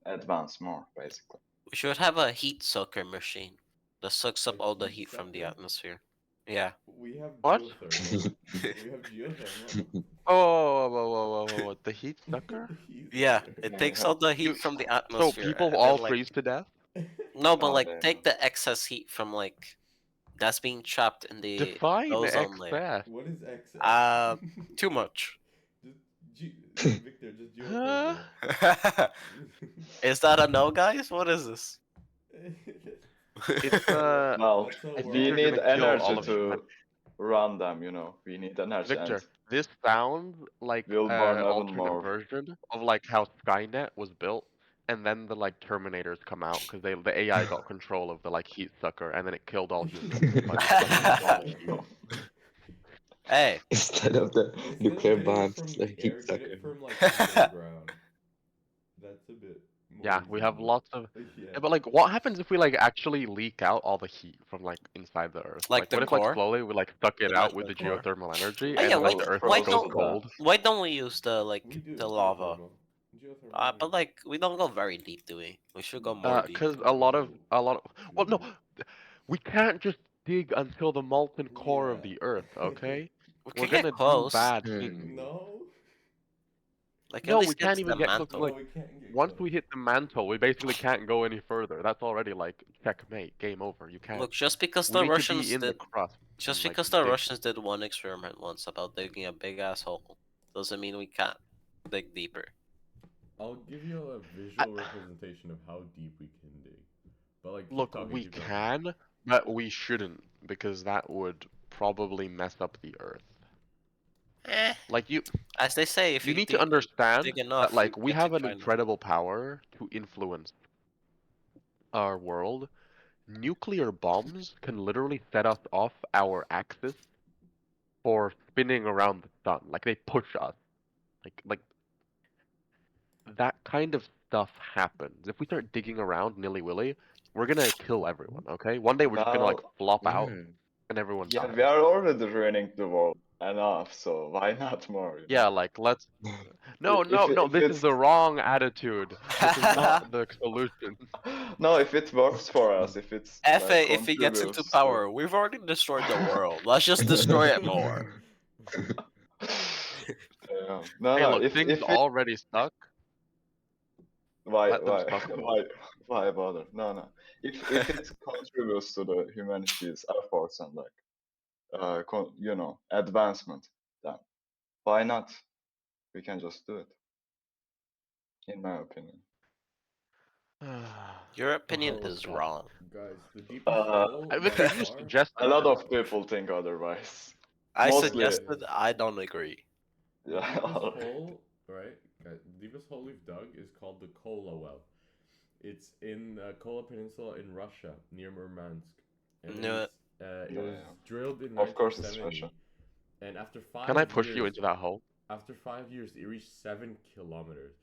advance more, basically. we should have a heat sucker machine that sucks A up all the heat heat from the sucker? atmosphere. Yeah. We have what? geothermal. We have geothermal. Oh, whoa, the heat sucker? Heat Yeah, sucker. it takes Yeah. all the You heat from the so atmosphere people and then all like freeze to death? no, but Oh like damn. take the excess heat from like that's being trapped in the Define ozone layer. What excess. is excess? Uh, Too much. just Victor, just Huh? geothermal. Is that a no, guys? What is this? It's Well, That's how I we're think we you're all need gonna kill energy all evolving. of humanity. to run them, We need energy, and Victor, this sounds like we'll burn even alternate more. version of like how Skynet was built, and then the like Terminators come out because the AI got control of the like heat sucker, and then it killed all humans by just sucking up all the heat. Hey. Instead of the Instead of nuclear getting it bombs, from the the heat air, get sucker. it from like underground. That's a bit more Yeah, we have reasonable. lots of. Yeah. Yeah, but like, what happens if we like actually leak out all the heat from like inside the Earth? Like Like, the what if like core, slowly we like suck the it out with metal the core. geothermal energy, Oh yeah, and Well, like why the Earth why just goes don't frozen. cold? why don't we use the We like do the lava? geothermal. Geothermal. But like we don't go very deep, do we? We should go more deep. Because No. a lot of. Well, no, No. we can't just dig until the molten core of Yeah. the Earth. Okay, We we're could get gonna do close. bad things. Hmm. No. Like, at No, we least get can't to even the get close. mantle. Like, we can't get once close. we hit the mantle, we basically can't go any further. That's already like checkmate, game over. You can't. Look, just because We the need to Russians be in the did, crust. just and, like, because the dig. Russians did one experiment once about digging a big ass hole, doesn't mean we can't dig deeper. I'll give you a visual representation of how deep we can dig. But like, keep Look, talking, we keep talking. can, but we shouldn't because that would probably mess up the Earth. Eh, Like as they say, if you you need dig, to understand dig that enough, like you we get to have an China. incredible power to influence our world. Nuclear bombs can literally set us off our axis for spinning around the sun. Like they push us. Like that kind of stuff happens. If we start digging around nilly-willy, we're gonna kill everyone, okay? One day we're just gonna like Well, flop out Mm. and everyone yeah, dies. we are already ruining the world enough, so why not more? You Yeah, know? like let's No, If no, no, if this is it's the wrong attitude. This is not the solution. no, if it works for us, if it's like FA, if he gets into contributes to power, we've already destroyed the world. Let's just destroy it more. yeah. No, Hey, no. look, things If it already stuck. why Let them why suck more. why bother? No, no. If it contributes to the humanity's efforts and like you know, advancement, then why not? We can just do it. In my opinion. Your opinion What was is that? wrong. Guys, the deepest Uh, hole by Victor, you far. suggested a lot this. of people think otherwise. I Mostly, suggested, I don't agree. The yeah. deepest alright. hole, right? Guys, the deepest hole we've dug is called the Kola well. It's in the Kola Peninsula in Russia, near Murmansk. And Knew it. it Yeah, was yeah. drilled in Of course, it's 1970. Russia. And after 5 Can I push years, you into that hole? after 5 years, it reached 7 kilometers.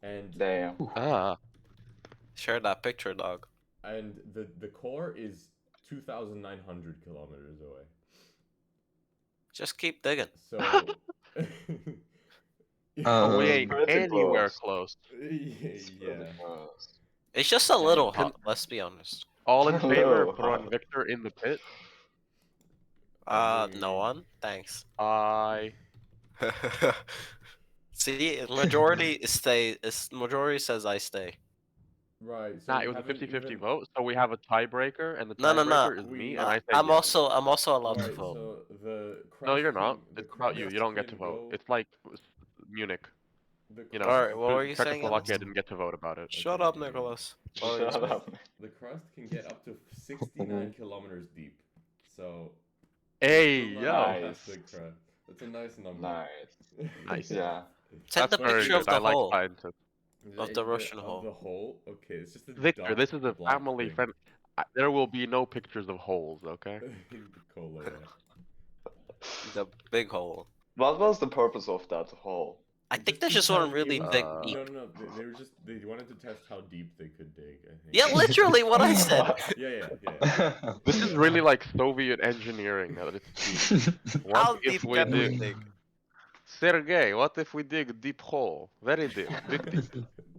And Damn. Ah. Share that picture, dog. the core is 2,900 kilometers away. Just keep digging. So Oh, we Um, ain't Pretty anywhere close. close. It's pretty yeah. close. It's just a little Can- hot, let's be honest. All in favor of Hello. throwing Victor in the pit? No one? Thanks. I. See, majority majority says I stay. Right. So Nah, we it was a haven't 50-50 even. vote, so we have a tiebreaker, and the No, no, no. tiebreaker is me, We- and I say I'm yes. also allowed to Right. vote. So the crust. No, you're not. The It's about crust you. You don't get to can vote. go. It's like Munich. The You crust. know, Alright, what were you saying, Czechoslovakia Ellis? didn't get to vote about it. Shut Okay, up, yeah, yeah. Nicholas. What were you Shut saying? up. The crust can get up to 69 kilometers deep. So. Hey, we're still yo. not past Nice. the crust. That's a nice number. Nice. Nice. Yeah. Send That's the very picture of good. I the like hole. scientists. Of the Russian of hole. the hole. Okay, it's just a Victor, this is a black family thing. friend. There will be no pictures of holes, okay? The cola, yeah. The big hole. What was the purpose of that hole? I think Just they to just want test- to really it was- dig Uh, deep. No. They were just they wanted to test how deep they could dig. I think. Yeah, literally what I said. Yeah. This is really like Soviet engineering at its peak. How What if deep we can we dig? dig? Sergey, what if we dig a deep hole? Very deep. Dig deep.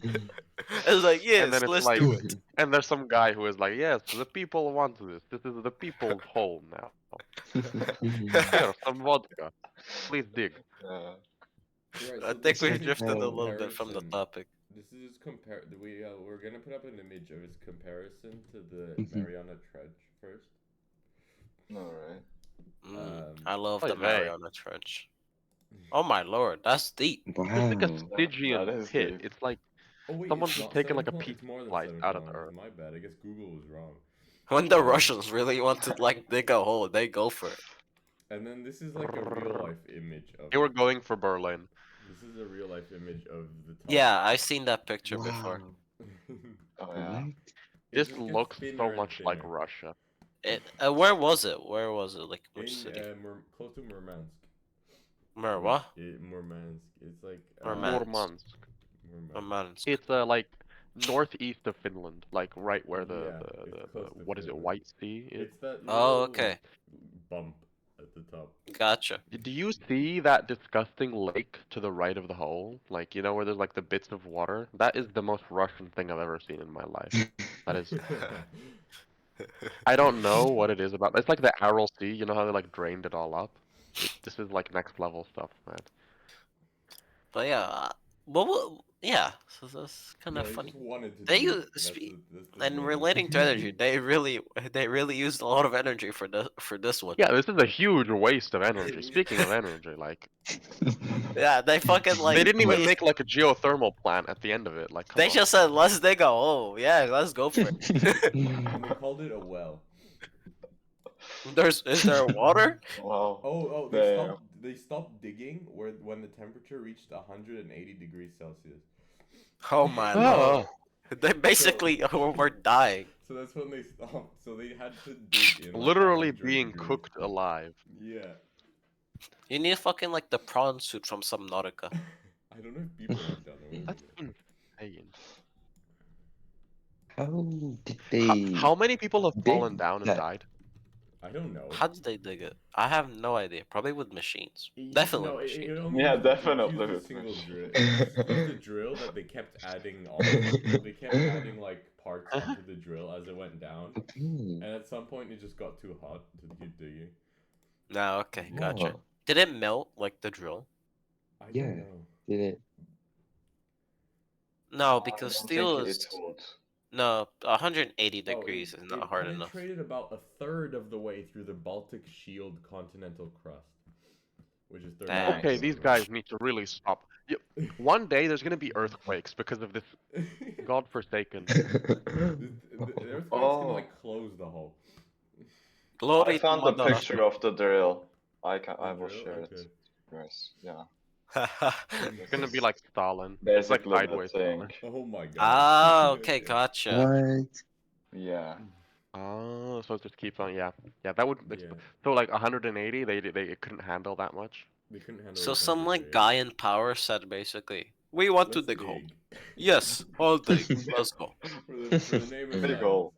It's like, And yes, then it's let's like, do it. and there's some guy who is like, yes, the people want this. This is the people's hole now. Here, some vodka. Please dig. Yeah. Right, I so think this we is its drifted a little bit from the comparison. topic. This is we're gonna put up an image of its comparison to the Mhm. Mariana Trench first. Alright. I love Oy the vey. Mariana Trench. Oh my lord, that's deep. It's like a Wow. Stygian That is pit. deep. It's like Oh wait, someone's it's just not taken 7 like a kilo- piece It's more than slice 7 out of the kilometers. earth. My bad. I guess Google was wrong. When the Russians really want to like dig a hole, they go for it. And then this is like a real life image of. They were going for Berlin. This is a real life image of the top. Yeah, I've seen that picture before. Wow. Oh yeah. What? It This just gets looks thinner so and much like thinner. Russia. Where was it? Where was it? Like which In city? close to Murmansk. What? Murmansk. It's like Murmansk. Murmansk. Murmansk. It's like northeast of Finland, like right where Yeah, the it's close to what is it, Finland. White Sea is. It's that Oh, little okay. bump at the top. Gotcha. Do you see that disgusting lake to the right of the hole? Like, you know where there's like the bits of water? That is the most Russian thing I've ever seen in my life. That is, I don't know what it is about. It's like the Aral Sea. You know how they like drained it all up? This is like next level stuff, man. But yeah, Well, yeah. So that's kind No, of they funny. just wanted to They do use it. That's the and motive. relating to energy, they really used a lot of energy for this one. Yeah, this is a huge waste of energy. Speaking of energy, like Yeah, they fucking like they didn't even waste- make like a geothermal plant at the end of it. Like, come They on. just said, "Let's dig a hole." Yeah, let's go for it. And they called it a well. Is there water? Wow. Oh, Damn. they stopped digging when the temperature reached 180 degrees Celsius. Oh my Oh. lord! They basically were dying. So that's when they stopped. So they had to dig in like Literally 100 being degrees. cooked alive. Yeah. You need fucking like the prawn suit from Subnautica. I don't know if people have done it. That's insane. How did they How many people have dig fallen down and that? died? I don't know. How did they dig it? I have no idea. Probably with machines. You- Definitely no, machines. it only Yeah, used a- it definitely used a with single machine. drill. It used a drill that they kept adding on. They kept adding like parts onto the drill as it went down, and at some point it just got too hot to keep digging. No, okay, gotcha. Oh, Did it melt like the drill? I Yeah. don't know. did it? No, I because don't steel think is it would. no 180 Oh, degrees is it not hard enough. penetrated about a third of the way through the Baltic Shield continental crust, which is 30 Damn. miles Okay, these over. guys need to really stop. One day there's gonna be earthquakes because of this godforsaken. The earthquake's gonna Oh. like close the hole. Glory I found to a Madonna. picture of the drill. I The will drill? share Okay. it. Yes. Yeah. It's gonna be like Stalin. It's like Basically that sideways thing. Stalin. Oh my god. Ah, okay, gotcha. What? Yeah. Oh, so it just keeps on. Yeah, yeah. That would. Yeah, So like 180, they couldn't handle that much. they couldn't handle So the some like temperature, guy in power said basically, "We want to Let's dig hole." dig. Yes, I'll dig. Let's go. for the name of Big science. hole.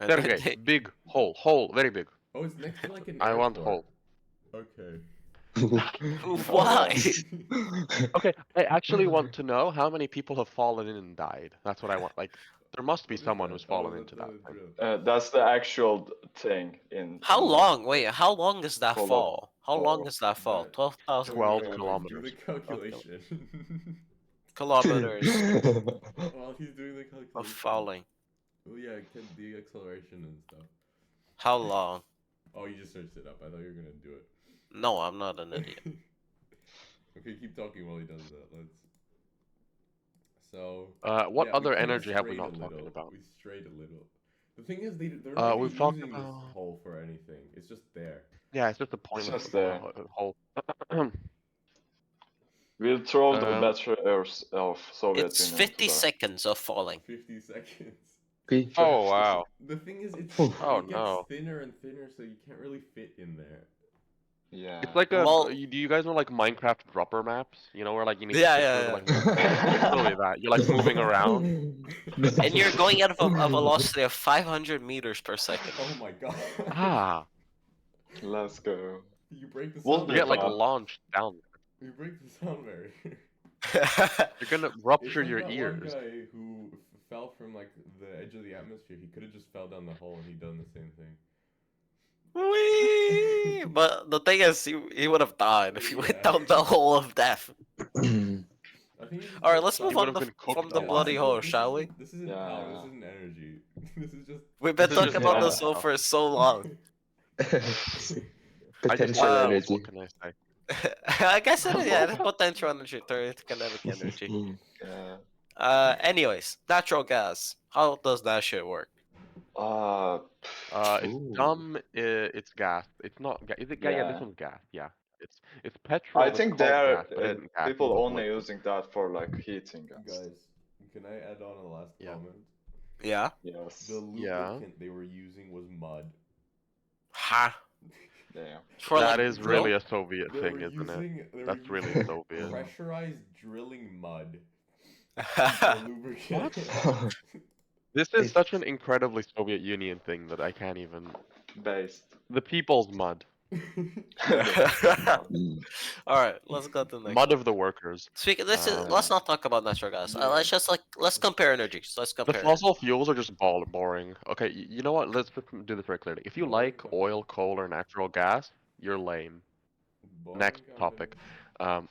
And then Sergey, they- big hole, very big. Oh, it's next to like an I airport. want hole. Okay. Why? Okay, I actually want to know how many people have fallen in and died. That's what I want. Like, there must be What is someone that? who's Oh, fallen that's into that the thing. drill. That's the actual thing in. How in long? Wait, how long is that Call of- fall? How long oh, is that fall? that- 12,000 12 Okay, kilometers. Do the calculation. kilometers While he's doing the calculation. of falling. Oh yeah, the acceleration and stuff. How long? Oh, you just searched it up. I thought you were gonna do it. No, I'm not an idiot. Okay, keep talking while he does that. Let's. So. What yeah, we other kinda energy have we strayed not a talking little. about? We strayed a little. The thing is, they're not even We've talked using this about- hole for anything. It's just there. Yeah, it's just a pointless just there. hole. We'll throw the Um, battery of Soviet It's Union. 50 seconds of falling. 50 seconds. Oh wow. The thing is, Oh, it gets no. thinner and thinner, so you can't really fit in there. Yeah. It's like a. Well- Do you guys know like Minecraft dropper maps? You know where like you need Yeah, to yeah, to, like it's literally that. You're like moving around. And you're going at a velocity of 500 meters per second. Oh my god. Ah, Let's go. You break the We'll sound you be get like fun. launched down. You break the sound barrier. You're gonna It's rupture like your that ears. one guy who fell from like the edge of the atmosphere. He could have just fell down the hole and he'd done the same thing. Whee! But the thing is, he would have died if he went Yeah. down the hole of death. I think he just All right, got let's stuck. move would on have been cooked from the alive. bloody hole, This shall we? This isn't Yeah, power. yeah. This isn't energy. This is just. We've been This is talking just about yeah. this hole for so long. I just Potential love- energy. What can I say? I guess it is, yeah, it's potential energy turned into kinetic energy. Yeah. Anyways, natural gas. How does that shit work? It's Ooh. dumb. It's gas. It's not. Is it gas? Yeah, this Yeah. one's gas. Yeah, it's petrol. I that's think called there gas, but it isn't gas, people it's only liquid. using that for like heating gas. Guys, can I add on a last Yeah. comment? Yeah. Yes. The Yeah. lubricant they were using was mud. Ha. Damn. For That like is drill? really a Soviet They thing, were isn't it? using, they were That's really using Soviet. pressurized drilling mud for lubricant. This is It's- such an incredibly Soviet Union thing that I can't even. Based. The people's mud. All right, let's go to the next. Mud of the workers. Speaking, let's not talk about natural gas. Let's just let's compare energies. Let's The compare. fossil fuels are just boring. Okay, you know what? Let's just do this very clearly. If you Boring like content. oil, coal, or natural gas, you're lame. Boring Next content. topic. Um,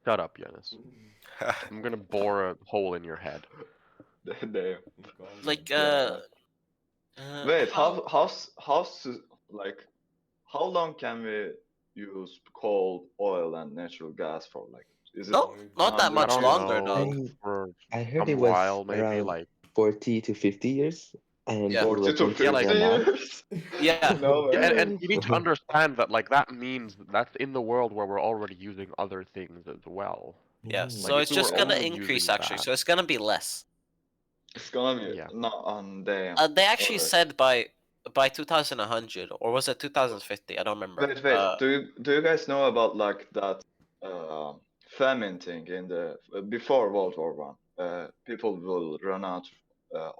Shut up, Jonas. I'm gonna bore a hole in your head. Damn. Like Yeah. Wait, how- like how long can we use coal, oil, and natural gas for? Like, is it No, not that 100 I much don't years? longer, know. dog. For I heard a it was while, maybe around like 40 to 50 years, and Yeah. it will 40 to eventually 50 like- run out. years? Yeah. No yeah, and way. you need to understand that like that means that's in the world where we're already using other things as well. Yeah. Mm. So Like, if it's we were just gonna only increase using actually. that- So it's gonna be less. It's gonna be Yeah. not on damn. They actually Alright. said by 2100, or was it 2050? I don't remember. Wait. Do you guys know about like that famine thing in the before World War One? People will run out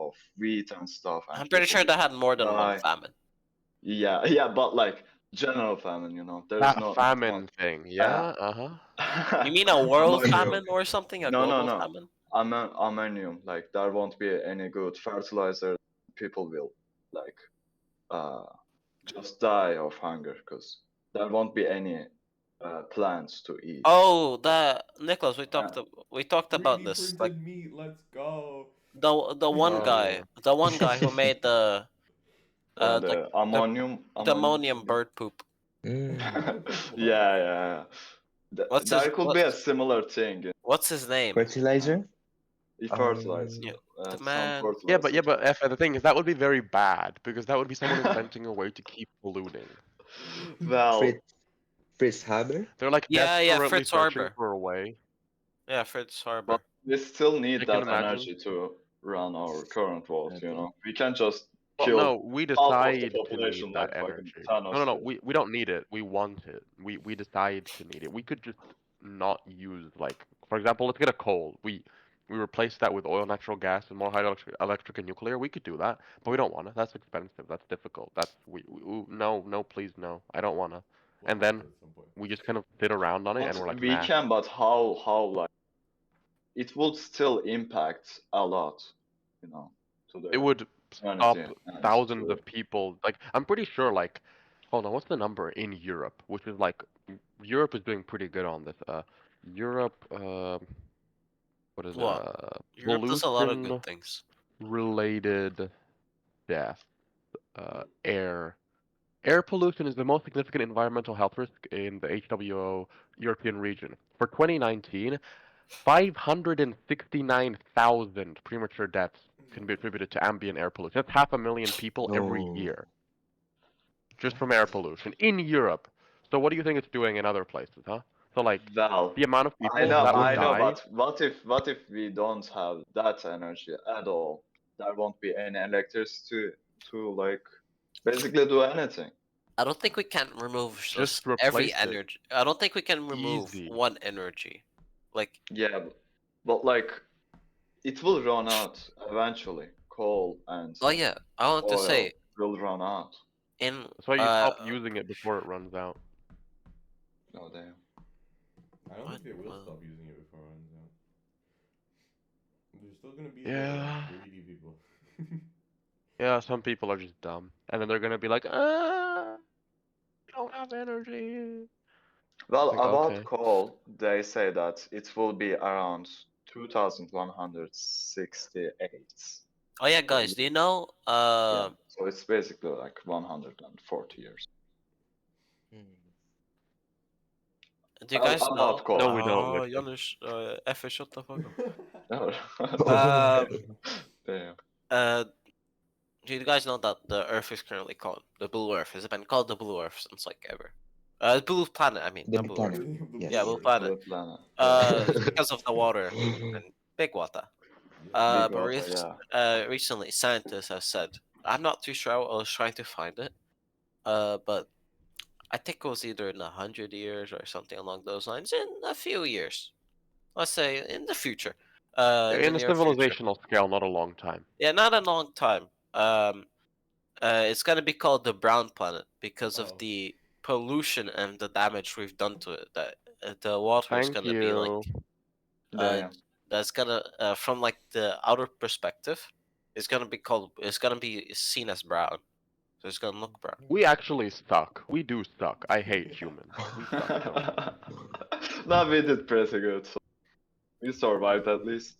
of wheat and stuff, and I'm pretty people sure they had more than one die. famine. Yeah, but like general famine, there is That no famine thing, yeah, You mean a world Ammonium. famine or something? A No, global no. famine? Ammonium. Like there won't be any good fertilizer. People will like just die of hunger because there won't be any plants to eat. Oh, Nicholas, we talked 3D about this. Like printed meat. Let's go. the one guy, Oh. the one guy who made the And like ammonium. the ammonium bird poop. Mm. Yeah. What's There his could be a similar thing in what's his name? Fertilizer? fertilizer. Yeah, the Some man. fertilizer. Yeah, but F, the thing is, that would be very bad because that would be someone inventing a way to keep polluting. Well, Fritz Haber? They're like Yeah, desperately Fritz searching Harbor. for a way. Yeah, Fritz Harbor. But we still you need can that imagine. energy to run our current world, Okay. We can't just Well, kill no, we half of the decide to population need like that fucking energy. Thanos No, did. we don't need it. We want it. We decide to need it. We could just not use like, for example, let's get a coal. We replace that with oil, natural gas, and more hydroelectric and nuclear. We could do that, but we don't want to. That's expensive. That's difficult. That's no, please no. I don't want to. We'll And have then to at some point. we just kind of sit around on it, and But we're like, we nah. can, but how like it would still impact a lot, to the It would stop humanity and thousands to of people. Like, I'm pretty sure, like, hold on, what's the number in Europe? Which is like, Europe is doing pretty good on this. Europe, what is it? What? Europe does a lot of Pollution good things. related death. Air. Air pollution is the most significant environmental health risk in the HWO European region. For 2019, 569,000 premature deaths can be attributed to ambient air pollution. That's 500,000 people every No. year, just from air pollution in Europe. So what do you think it's doing in other places, huh? So like well, the amount of people I know, that would I know, die. but what if we don't have that energy at all? There won't be any electricity to like basically do anything. I don't think we can remove Just every replace it. energy. I don't think we can remove Easy. one energy. Like Yeah, but like it will run out eventually. Coal and oh yeah, I want to oil say will run out. in That's why you stop using it before it runs out. Oh damn. I don't What? think they will Well- stop using it before it runs out. There's still gonna be Yeah. greedy people. Yeah, some people are just dumb, and then they're gonna be like, we don't have energy. Well, Like, about okay. coal, they say that it will be around 2168. oh yeah, guys, do you know? Yeah, so it's basically like 140 years. Do you guys know? About coal. No, we don't, Oh, Nick. Janusz, F, shut the fuck No. up. Damn. Do you guys know that the Earth is currently called the Blue Earth? Has it been called the Blue Earth since like ever? Blue Planet. I mean, The not Blue Blue Earth. Planet. Yes. Yeah, Blue Planet. Blue planet. It's because of the water and big water. Big But water, yeah. recently, scientists have said, I'm not too sure. I was trying to find it. But I think it was either in 100 years or something along those lines. In a few years, let's say in the future. In the In a near future. civilizational scale, not a long time. Yeah, not a long time. It's gonna be called the Brown Planet because of Oh. the pollution and the damage we've done to it. That the water is Thank gonna be like you. Damn. that's gonna from like the outer perspective, it's gonna be seen as brown, so it's gonna look brown. We actually suck. We do suck. I hate humans. We suck. No, we did pretty good. So we survived at least.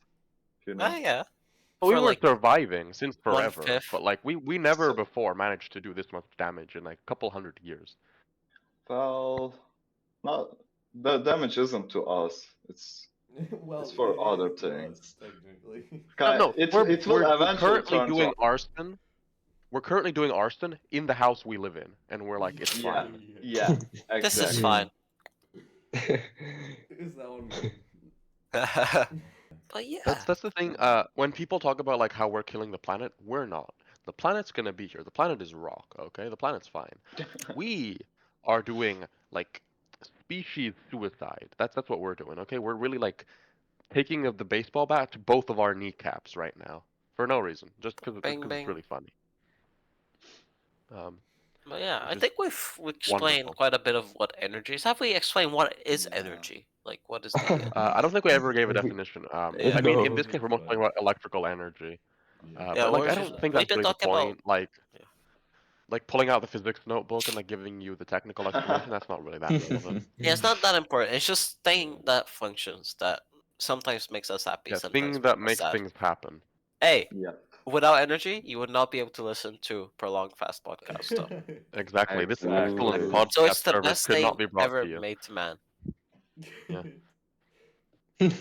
You know. Yeah. We For were like surviving since forever, 1/5. but like we never So- before managed to do this much damage in like a couple hundred years. Well, not the damage isn't to us. It's Well, for it other is to us, things. technically. No, It will we're eventually currently turn doing to arson. We're currently doing arson in the house we live in, and we're like, it's yeah, fine. yeah, This is exactly. fine. Is that one me? But yeah. That's the thing. When people talk about like how we're killing the planet, we're not. The planet's gonna be here. The planet is rock, okay? The planet's fine. We are doing like species suicide. That's what we're doing, okay? We're really like taking of the baseball bat to both of our kneecaps right now for no reason, just because Bing, it's bing. really funny. But yeah, I Which is think we've explained wonderful. quite a bit of what energy is. Have we explained what is Yeah. energy? Like, what is the? I don't think we ever gave a definition. Yeah. I mean, in No. this case, we're mostly talking about electrical energy. Yeah. Yeah, But like, we're I just don't think we've that's been really the talking about. point. Like, Yeah. like pulling out the physics notebook and like giving you the technical explanation. That's not really that relevant. Yeah, it's not that important. It's just thing that functions that sometimes makes us happy, Yeah, sometimes thing that makes us makes sad. things happen. Hey, Yeah, without energy, you would not be able to listen to Prolonged Fast podcast. Though. Exactly. This exactly. excellent Ooh. podcast So it's the service best could not thing be brought ever to you. made to man. Yeah.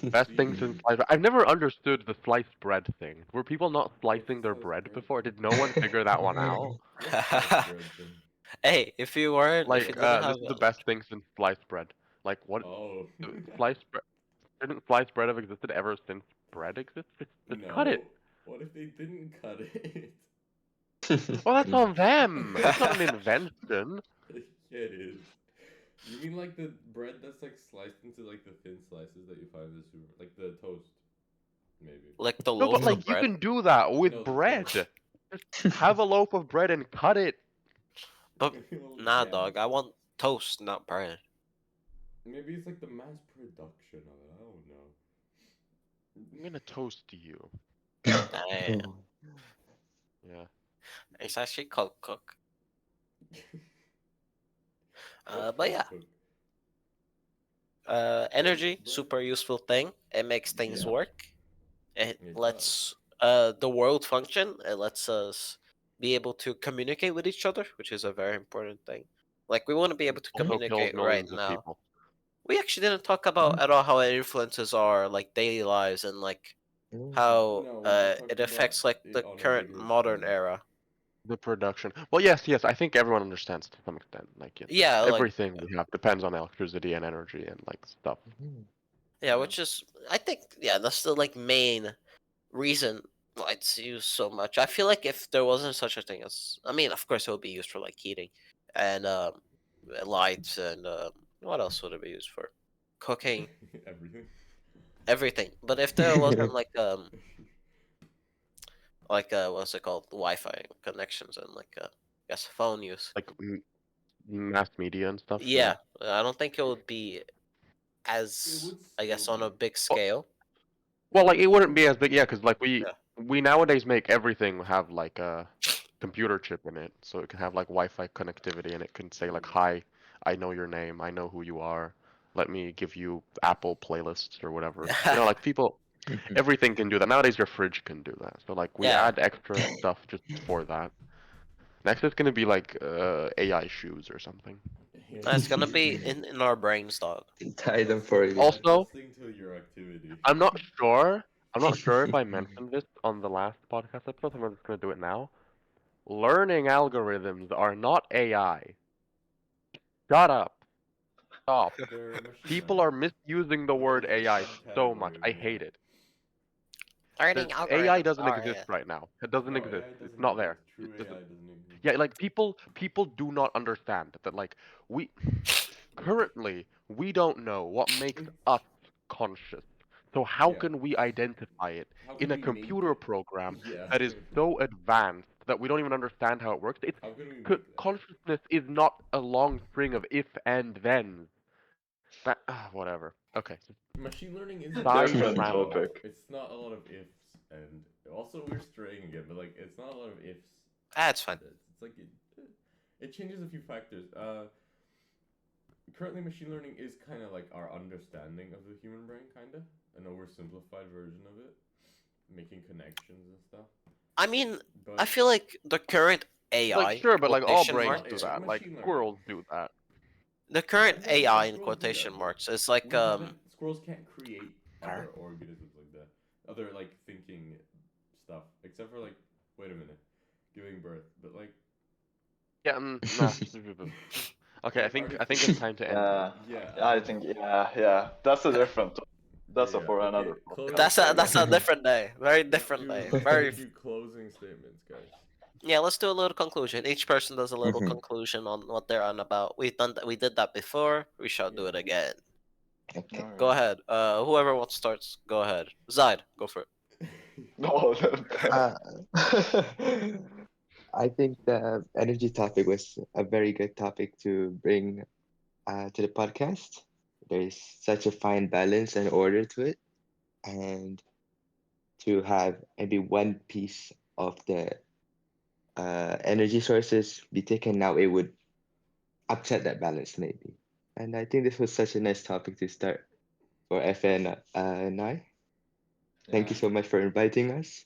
Best thing since sliced bread. I've never understood the sliced bread thing. Were people not slicing their sliced bread bread? before? Did no one figure that one out? What's sliced bread then? Hey, if you Like, didn't this have, is the best thing since sliced bread. Like, what? Oh. Sliced bread? Didn't sliced bread have existed ever since bread existed? Just cut No. it. What if they didn't cut it? Well, that's on them. It's not an invention. Yeah, it is. You mean like the bread that's like sliced into like the thin slices that you find in the super, like the toast, maybe. like the No, loaf but of like you bread. can do that with No, the bread. toast. Just have a loaf of bread and cut it. But Well, nah, yeah, dog. I want toast, not bread. maybe it's like the mass production of it. I don't know. I'm gonna toast you. Damn. Yeah. It's actually called cook. What's But yeah, cook? energy, Bread? super useful thing. It makes things Yeah. work. It It lets the world function. It lets us be able to communicate with each other, which is a very important thing. Like we want to be able to Also kills communicate right millions of now. people. We actually didn't talk about at all how it influences our like daily lives and like how No, we just talked it about affects like it the on a current bigger modern scale. era. The production. Well, yes. I think everyone understands to some extent. Like, Yeah, like everything we have depends on electricity and energy and like stuff. yeah, which is I think that's the like main reason why it's used so much. I feel like if there wasn't such a thing as, I mean, of course it would be used for like heating and lights and what else would it be used for? Cooking, Everything. everything. But if there wasn't like what's it called, Wi-Fi connections and like I guess phone use. Like mass media and stuff. Yeah, I don't think it would be It as would I guess still on a be. big scale. Well, like it wouldn't be as big, yeah, because like Yeah. we nowadays make everything have like a computer chip in it, so it can have like Wi-Fi connectivity, and it can say like, "Hi, I know your name, I know who you are. Let me give you Apple playlists or whatever." You know, like people, everything can do that nowadays. Your fridge can do that, so like we Yeah. add extra stuff just for that. Next, it's gonna be like AI shoes or something. It's gonna be in our brains, dog. Tie them for you. Also- adjusting to your activity. I'm not sure. I'm not sure if I mentioned this on the last podcast episode. So I'm just gonna do it now. Learning algorithms are not AI. Shut up. Stop. They're machine People learning. are misusing the But word there's a AI so much. subcategory of I AI. hate it. Learning AI algorithms. doesn't are, exist yeah. right now. It doesn't No, exist. AI It's doesn't not there. exist. True It AI doesn't- doesn't exist. Yeah, like people do not understand that like we currently we don't know what makes It's- us conscious. So how Yeah. can we identify it How in can a we make computer it? program Yeah. that is so advanced that we don't even understand how it works? It's How can we make that? consciousness is not a long string of if and then. That whatever. Okay. Machine learning isn't Side Different ramble. topic. It's not a lot of ifs, and also we're straying again, but like it's not a lot of ifs. It's fine. It's like it changes a few factors. currently machine learning is kind of like our understanding of the human brain, kind of an oversimplified version of it, making connections and stuff. I mean, But I feel like the current AI Like sure, but like all quotation brains Not do marks, AI, that. Like machine learning. squirrels do that. the current Yeah, AI in squirrels do that, quotation but marks is like we haven't. Squirrels can't create other organisms like that, other like thinking stuff, except for like, wait a minute, giving birth. But like, Yeah, nah. Okay, I think it's time to end it. Yeah, I think yeah. That's a different. That's a yeah. for Okay, another closing podcast. that's a statements. different day, very Let's different do, day, let's very. do closing statements, guys. Yeah, let's do a little conclusion. Each person does a little Mhm. conclusion on what they're on about. We did that before. We shall do Yeah. it again. Okay. Go ahead. Whoever wants starts, go ahead. Zaid, go for it. No. Uh, I think the energy topic was a very good topic to bring to the podcast. There's such a fine balance and order to it, and to have maybe one piece of the energy sources be taken now, it would upset that balance maybe. And I think this was such a nice topic to start for FN and I. Thank you Yeah. so much for inviting us.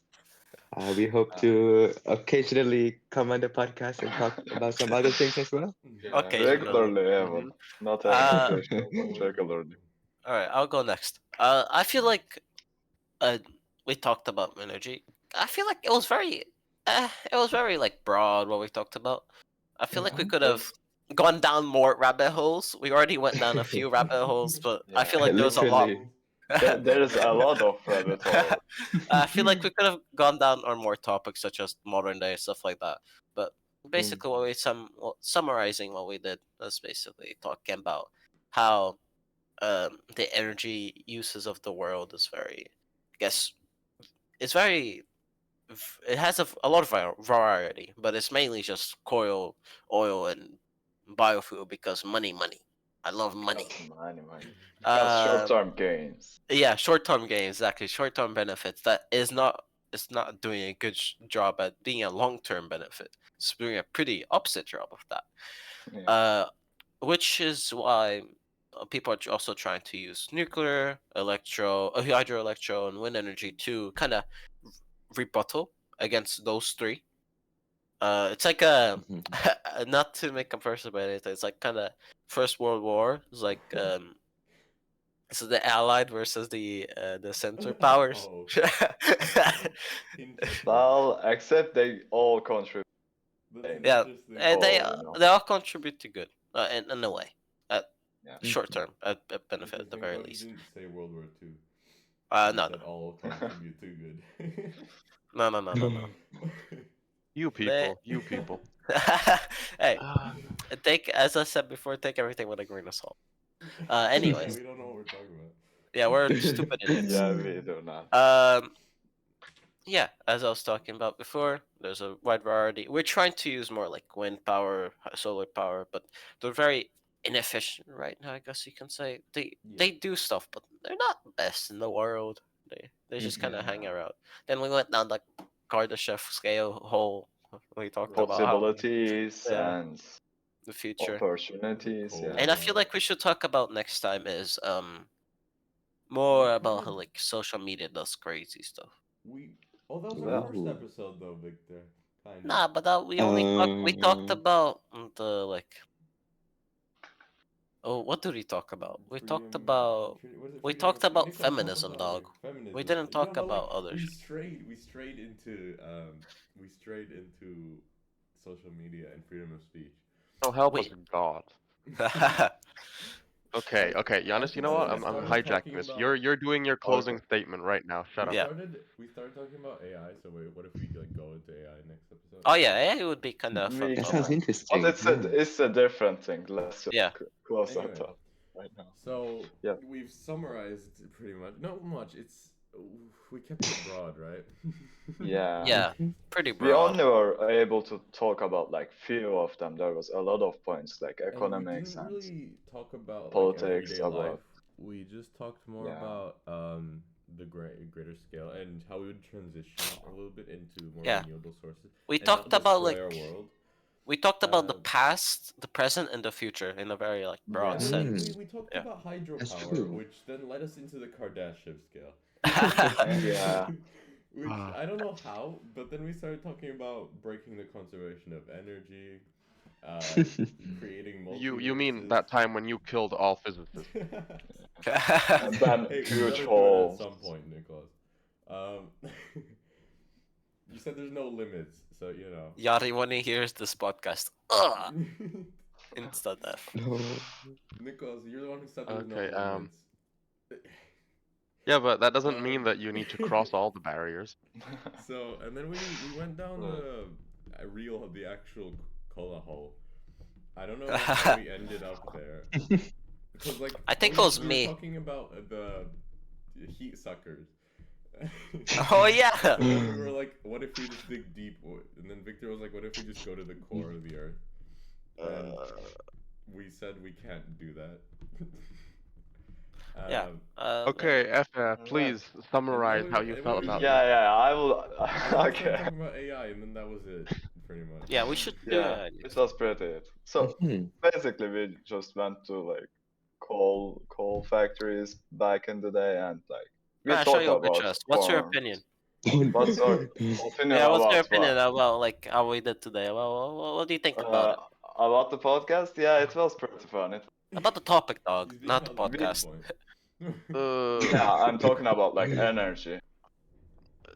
We hope Uh, to occasionally come on the podcast and talk about some other things as well. Yeah, Occasionally. regularly, Mhm. even not an Uh, occasional, but regularly. all right, I'll go next. I feel like we talked about energy. I feel like it was very like broad what we talked about. I feel like we could have It's gone down more rabbit holes. We already went down a few rabbit holes, but I feel yeah, like there was a lot. literally. There's a lot of rabbit hole. I feel like we could have gone down on more topics such as modern day stuff like that. But basically, what we summarizing what we did was basically talking about how the energy uses of the world is very, I guess, it's very. It has a lot of variety, but it's mainly just coal, oil, and biofuel because money, money. I love money. Because money. Because Um, short-term gains. yeah, short-term gains, exactly. Short-term benefits. That is not. It's not doing a good job at being a long-term benefit. It's doing a pretty opposite job of that. Yeah. Which is why people are also trying to use nuclear, hydroelectro, and wind energy to kind of rebuttal against those three. It's like a not to make comparison, but it's like kind of First World War. It's like so the Allied versus the Center powers. Oh. Well, except they all contribute. That's an Yeah, interesting. they all contribute to good in a way, at Yeah. short term, at benefit at the Interesting, very but least. you didn't say World War II. No, You no, said all contribute to good. no. You They... people. Hey, Ah, take as I said before, take everything with a grain of salt. Anyways, We don't know what we're talking about. yeah, we're stupid idiots. Yeah, we do not. Yeah, as I was talking about before, there's a wide variety. We're trying to use more like wind power, solar power, but they're very inefficient right now. I guess you can say they do stuff, but they're not the best in the world. They just kind of hang Yeah. around. Then we went down the Kardashev scale whole. We talked about how Possibilities yeah and the future, opportunities. Yeah. and I feel like we should talk about next time is more about how like social media does crazy stuff. Oh, that was our Yeah. first Ooh. episode though, Victor. Kind of. Nah, but that we talked about the like. Oh, what did we talk about? We talked Freedom. about What is it? we Freedom talked of speech. about Nicholas talked feminism, about it. dog. Feminism. We didn't Yeah, talk but like about others. we strayed into social media and freedom of speech. oh, help us, Wait. God. Okay, So, okay, I Giannis, you think know what? we I'm started hijacking talking this. about. You're doing your closing Okay. statement right now. Shut up. Yeah. We started talking about AI. So wait, what if we like go into AI next episode? Oh yeah, it would be kind of fun. We That Topic. sounds can. interesting. But it's a different thing. Let's just Yeah. close Anyway. that up right now. So Yeah. we've summarized pretty much. Not much. We kept it broad, right? Yeah. Yeah, pretty We broad. only were able to talk about like few of them. There was a lot of points like And we economics didn't and really talk about politics, like everyday about- life. We just talked more Yeah. about the greater scale and how we would transition a little bit into more Yeah. renewable sources. We and not talked about destroy like our world. We talked about the Uh, past, the present, and the future in a very like broad Yeah, sense. we talked Yeah. about That's hydropower, true. which then led us into the Kardashev scale. Yeah. Which Ah. I don't know how, but then we started talking about breaking the conservation of energy, creating You mean multiverses. that time when you killed all physicists? And then Hey, we huge gotta do it at holes. some point, Nicholas. Um, you said there's no limits, so you know. Yari, when he hears this podcast, ugh, instant death. No. Nicholas, you're the one who said there's no Okay, limits. yeah, but that doesn't mean Um, that you need to cross all the barriers. So, and then we went down the the actual cola hole. I don't know how we ended up there. Because, like, I think it was we were me. talking about the heat suckers. Oh yeah. And then we were like, what if we just dig deep? And then Victor was like, what if we just go to the core of the earth? And we said we can't do that. Yeah. Okay, F, please And summarize then how you felt about Yeah, this. yeah, I will. and then we started Okay. talking about AI, and then that was it, pretty much. Yeah, we should do Yeah, it. it was pretty it. So Mhm. basically, we just went to like coal factories back in the day, and like we Ah, show talked your about chest. What's your corn. opinion? What's your opinion Yeah, what's your about opinion what? about like how we did today? What do you think about Uh, it? about the podcast? Yeah, it was pretty fun. About the topic, dog, He's being not the held to podcast. gunpoint. Yeah, I'm talking about like energy,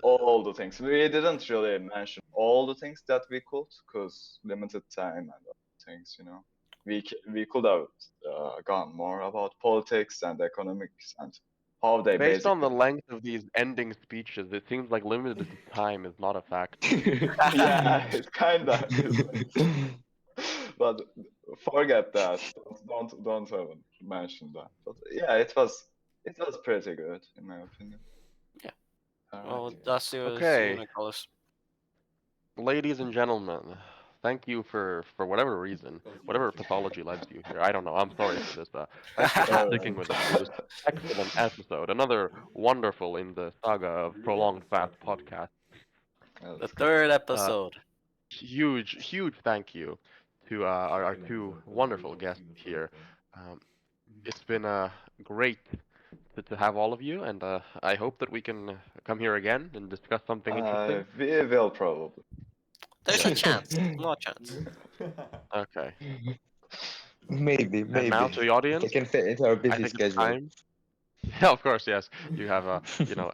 all the things. We didn't really mention all the things that we could, cause limited time and other things, you know. We could have gone more about politics and economics and how they Based on the basically. length of these ending speeches, it seems like limited time is not a factor. Yeah, it kinda is. But forget that. Don't even mention that. But yeah, it was pretty good in my opinion. Yeah. Alright. Well, that's you, Okay. Nicholas. Ladies and gentlemen, thank you for whatever reason, whatever pathology led you here. I don't know. I'm sorry for this. Thank you for sticking with us for this excellent episode. Another wonderful in the saga of prolonged fast podcast. The third Uh, episode. huge thank you to our two wonderful guests here. Um, it's been great to have all of you, and I hope that we can come here again and discuss something interesting. We will probably. There's a chance. No chance. Okay. Maybe, And now maybe. to the If audience, they can fit into our I busy think it's schedule. time. Yeah, of course, yes. You have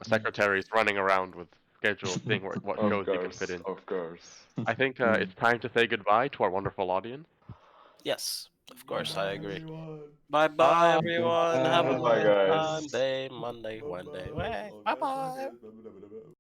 secretaries running around with schedules, seeing what Of shows you can fit course, in. of course. I think it's time to say goodbye to our wonderful audience. Yes, of course, I Bye-bye, agree. everyone. Bye bye, Bye. everyone. Have a Goodbye, nice Goodbye. time. guys. Day, Monday, Bye Wednesday. bye. Bye bye. August.